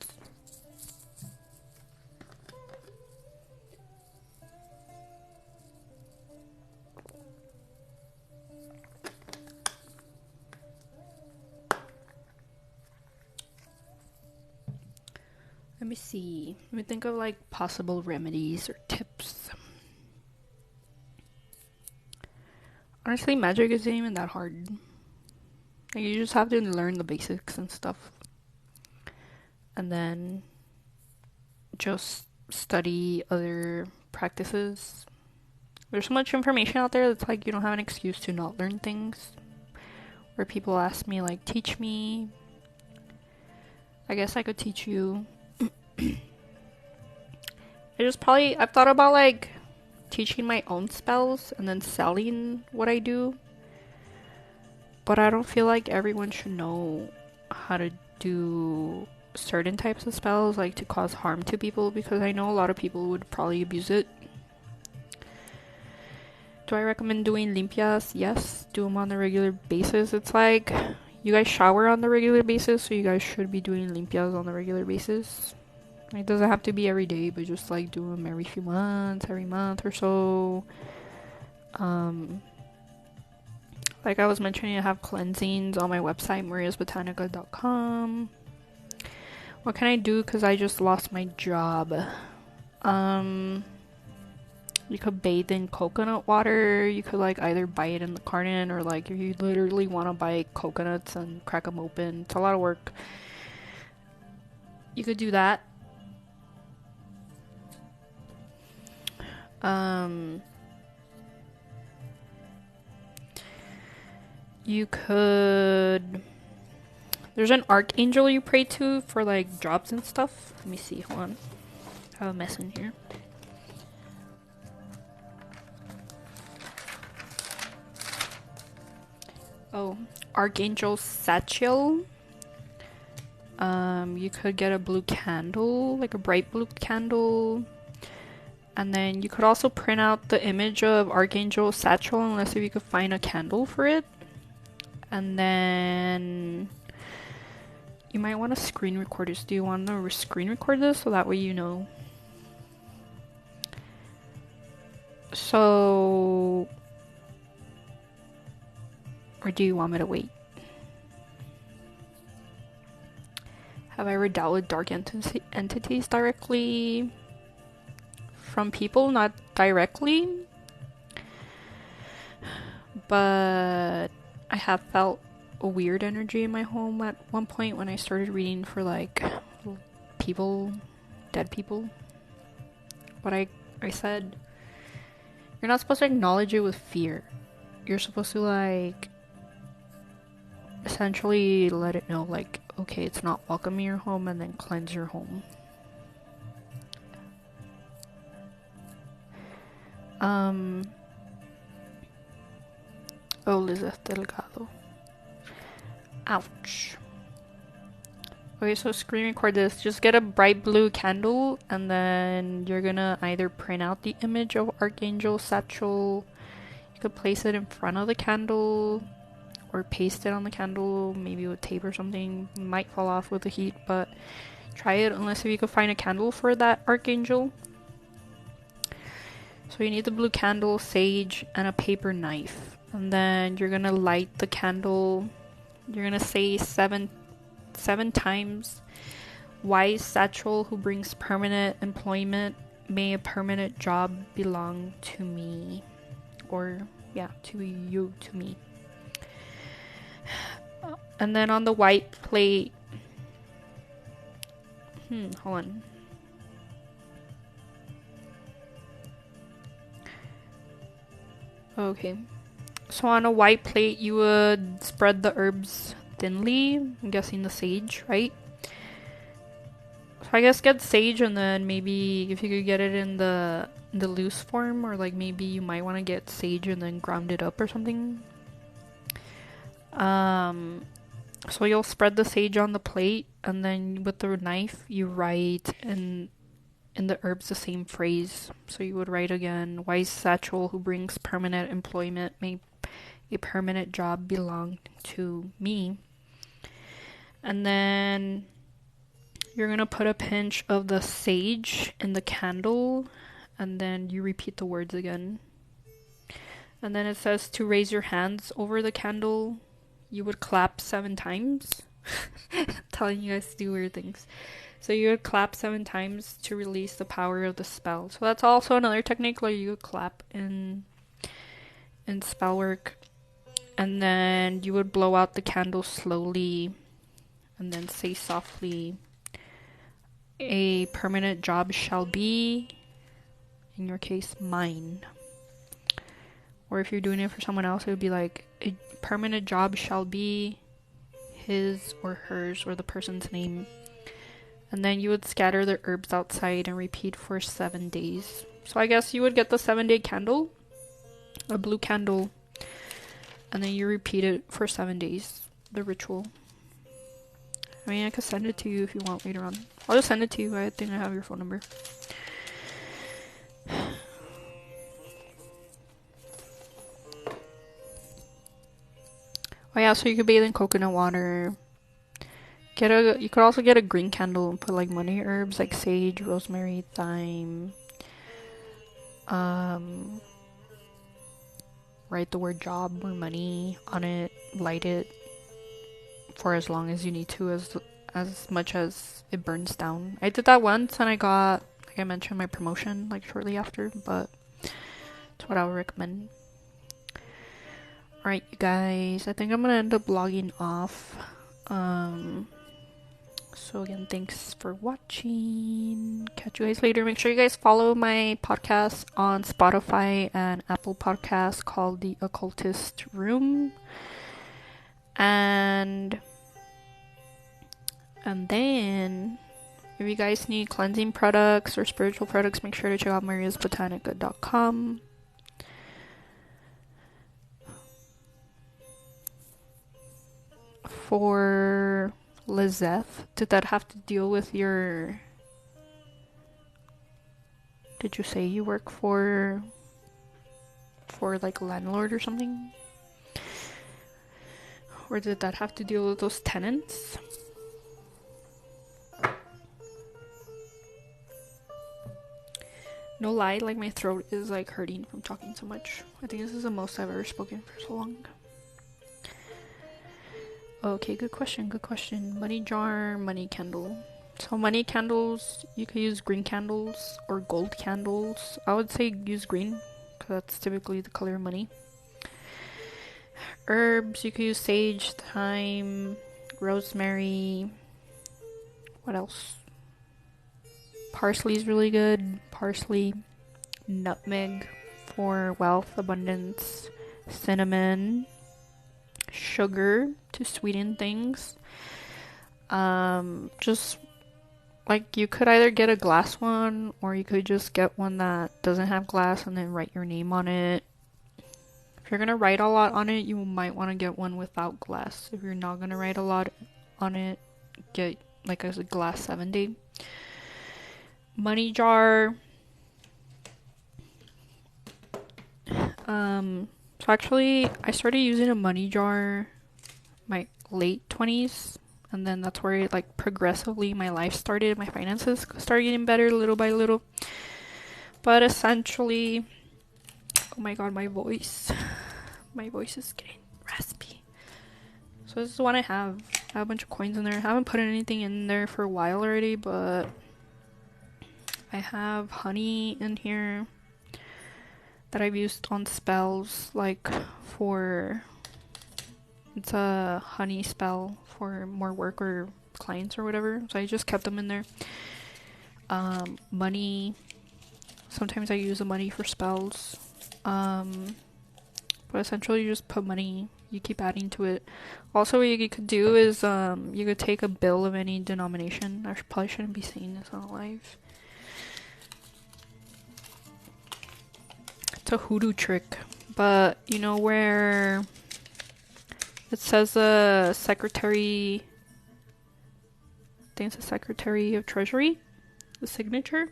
Let me see. Let me think of like possible remedies or tips. Honestly, magic isn't even that hard. Like, you just have to learn the basics and stuff. And then just study other practices. There's so much information out there that's like you don't have an excuse to not learn things. Where people ask me like, teach me. I guess I could teach you. I've thought about like teaching my own spells and then selling what I do. But I don't feel like everyone should know how to do certain types of spells, like to cause harm to people, because I know a lot of people would probably abuse it. Do I recommend doing limpias? Yes, do them on a regular basis. It's like you guys shower on the regular basis, so you guys should be doing limpias on a regular basis. It doesn't have to be every day, but just like do them every few months, every month or so. Like I was mentioning, I have cleansings on my website, mariasbotanica.com. What can I do? Because I just lost my job. You could bathe in coconut water. You could like either buy it in the carton, or like if you literally want to buy coconuts and crack them open. It's a lot of work. You could do that. You could... There's an archangel you pray to for like jobs and stuff. Let me see, hold on. I have a mess in here. Oh, Archangel Satchel. You could get a blue candle, like a bright blue candle. And then you could also print out the image of Archangel Satchel, unless if you could find a candle for it. And then you might want to screen record this. Do you want to screen record this so that way you know? So, or do you want me to wait? Have I ever dealt with dark entities directly from people? Not directly, but I have felt a weird energy in my home at one point when I started reading for like people, dead people. But I said, you're not supposed to acknowledge it with fear. You're supposed to like essentially let it know like, okay, it's not welcome in your home, and then cleanse your home. Oh, Lizeth Delgado. Ouch. Okay, so screen record this. Just get a bright blue candle, and then you're gonna either print out the image of Archangel Satchel. You could place it in front of the candle, or paste it on the candle, maybe with tape or something. It might fall off with the heat, but try it, unless if you could find a candle for that Archangel. So you need the blue candle, sage, and a paper knife. And then you're gonna light the candle. You're gonna say seven times, "Wise Satchel who brings permanent employment, may a permanent job belong to me." Or, yeah, to you, to me. And then on the white plate, hold on. Okay. So on a white plate, you would spread the herbs thinly. I'm guessing the sage, right? So I guess get sage, and then maybe if you could get it in the loose form, or like maybe you might want to get sage and then ground it up or something. So you'll spread the sage on the plate, and then with the knife you write in the herbs the same phrase. So you would write again, "Wise Satchel who brings permanent employment, may a permanent job belong to me." And then you're gonna put a pinch of the sage in the candle, and then you repeat the words again. And then it says to raise your hands over the candle. You would clap 7 times. Telling you guys to do weird things. So you would clap 7 times to release the power of the spell. So that's also another technique where you would clap in spell work. And then you would blow out the candle slowly, and then say softly, "A permanent job shall be. in your case, mine. Or if you're doing it for someone else, it would be like, a permanent job shall be his or hers or the person's name. And then you would scatter the herbs outside and repeat for 7 days. So I guess you would get the 7-day candle, a blue candle, and then you repeat it for 7 days, the ritual. I mean, I could send it to you if you want later on. I'll just send it to you. I think I have your phone number. Oh yeah, so you could bathe in coconut water. You could also get a green candle and put like money herbs like sage, rosemary, thyme. Write the word job or money on it, light it for as long as you need to, as much as it burns down. I did that once and I got, like I mentioned, my promotion like shortly after, but it's what I would recommend. Alright, you guys, I think I'm gonna end up logging off. So again, thanks for watching. Catch you guys later. Make sure you guys follow my podcast on Spotify and Apple Podcasts called The Occultist Room. And then if you guys need cleansing products or spiritual products, make sure to check out mariasbotanica.com. For Lizeth, did that have to deal with your... Did you say you work for like a landlord or something? Or did that have to deal with those tenants? No lie, like my throat is like hurting from talking so much. I think this is the most I've ever spoken for so long. Okay, good question. Money jar, money candle. So money candles, you could use green candles or gold candles. I would say use green, because that's typically the color of money. Herbs, you could use sage, thyme, rosemary. What else? Parsley is really good. Parsley, nutmeg for wealth, abundance, cinnamon, sugar to sweeten things. Just like you could either get a glass one or you could just get one that doesn't have glass and then write your name on it. If you're gonna write a lot on it, you might want to get one without glass. If you're not gonna write a lot on it, get like a glass 7-day. Money jar. So actually I started using a money jar my late 20s, and then that's where like progressively my life started, my finances started getting better little by little. But essentially, oh my god, my voice is getting raspy. So this is what I have. I have a bunch of coins in there. I haven't put anything in there for a while already, but I have honey in here that I've used on spells, like it's a honey spell for more work or clients or whatever, so I just kept them in there. Money, sometimes I use the money for spells, but essentially you just put money, you keep adding to it. Also, what you could do is you could take a bill of any denomination. I probably shouldn't be saying this on live. It's a hoodoo trick, but you know where it says the secretary, I think it's the Secretary of Treasury, the signature,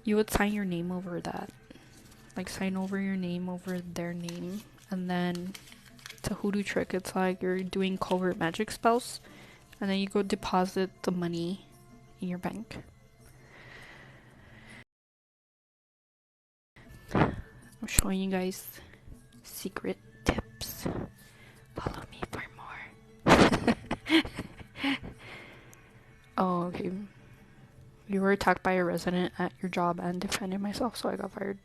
you would sign your name over that, like sign over your name over their name, and then it's a hoodoo trick. It's like you're doing covert magic spells, and then you go deposit the money in your bank. I'm showing you guys secret tips. Follow me for more. Oh, okay. You were attacked by a resident at your job and defended myself, so I got fired.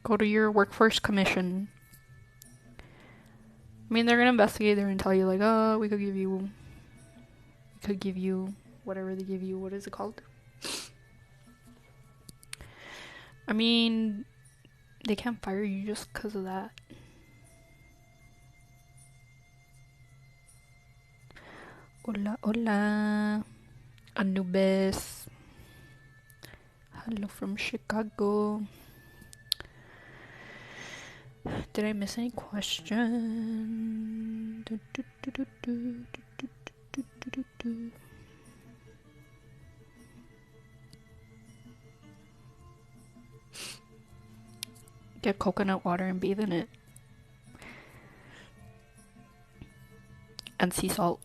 Go to your workforce commission. I mean, they're gonna investigate. They're gonna tell you like, oh, we could give you whatever they give you. What is it called? I mean, they can't fire you just because of that. Hola, hola, Anubis. Hello from Chicago. Did I miss any question? Get coconut water and bathe in it. And sea salt.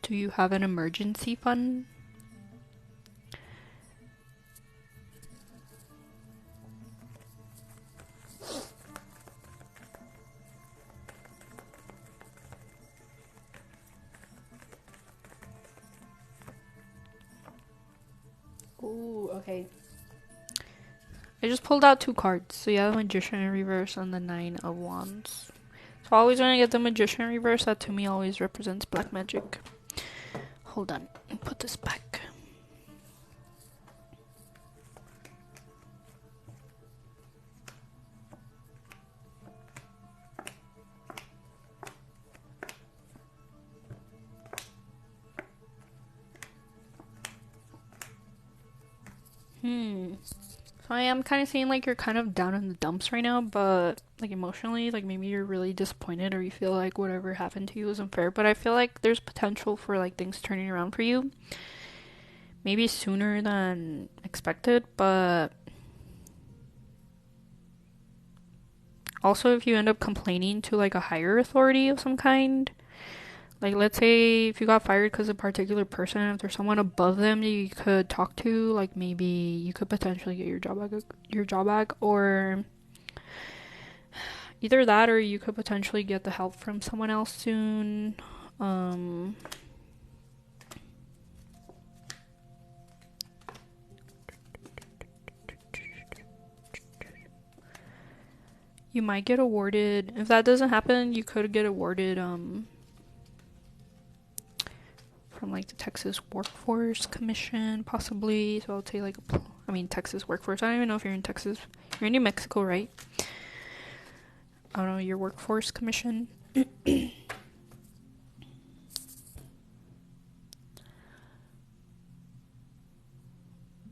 Do you have an emergency fund? Ooh, okay. I just pulled out 2 cards. So you have the Magician in reverse and the 9 of Wands. So always when I get the Magician in reverse, that to me always represents black magic. Hold on, I'll put this back. So I am kind of seeing like you're kind of down in the dumps right now, but like emotionally, like maybe you're really disappointed or you feel like whatever happened to you was unfair. But I feel like there's potential for like things turning around for you. Maybe sooner than expected, but also if you end up complaining to like a higher authority of some kind, like let's say if you got fired because of a particular person, if there's someone above them that you could talk to, like maybe you could potentially get your job back, or either that or you could potentially get the help from someone else soon. You might get awarded. If that doesn't happen, you could get awarded from like the Texas Workforce Commission, possibly. So I'll say like, Texas Workforce. I don't even know if you're in Texas. You're in New Mexico, right? I don't know, your Workforce Commission. I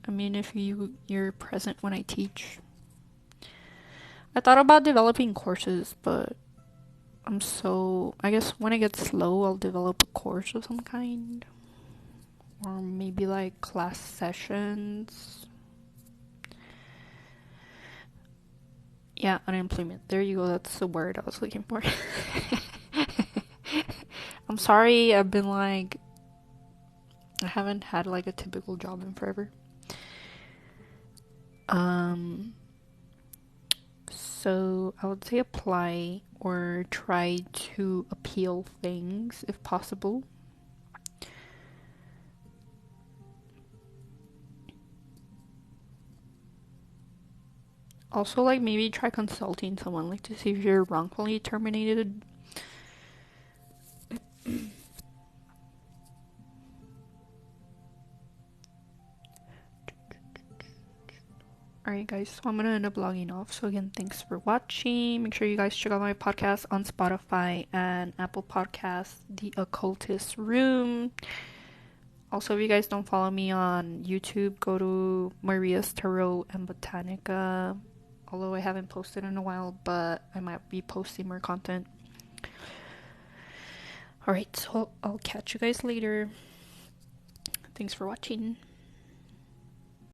mean, if you're present when I teach. I thought about developing courses, but I guess when I get slow, I'll develop a course of some kind. Or maybe like class sessions. Yeah, unemployment. There you go. That's the word I was looking for. I'm sorry. I haven't had like a typical job in forever. So I would say apply or try to appeal things if possible. Also, like maybe try consulting someone, like to see if you're wrongfully terminated. Alright guys, so I'm gonna end up logging off. So again, thanks for watching. Make sure you guys check out my podcast on Spotify and Apple Podcasts, The Occultist Room. Also, if you guys don't follow me on YouTube, go to Maria's Tarot and Botanica. Although I haven't posted in a while, but I might be posting more content. Alright, so I'll catch you guys later. Thanks for watching.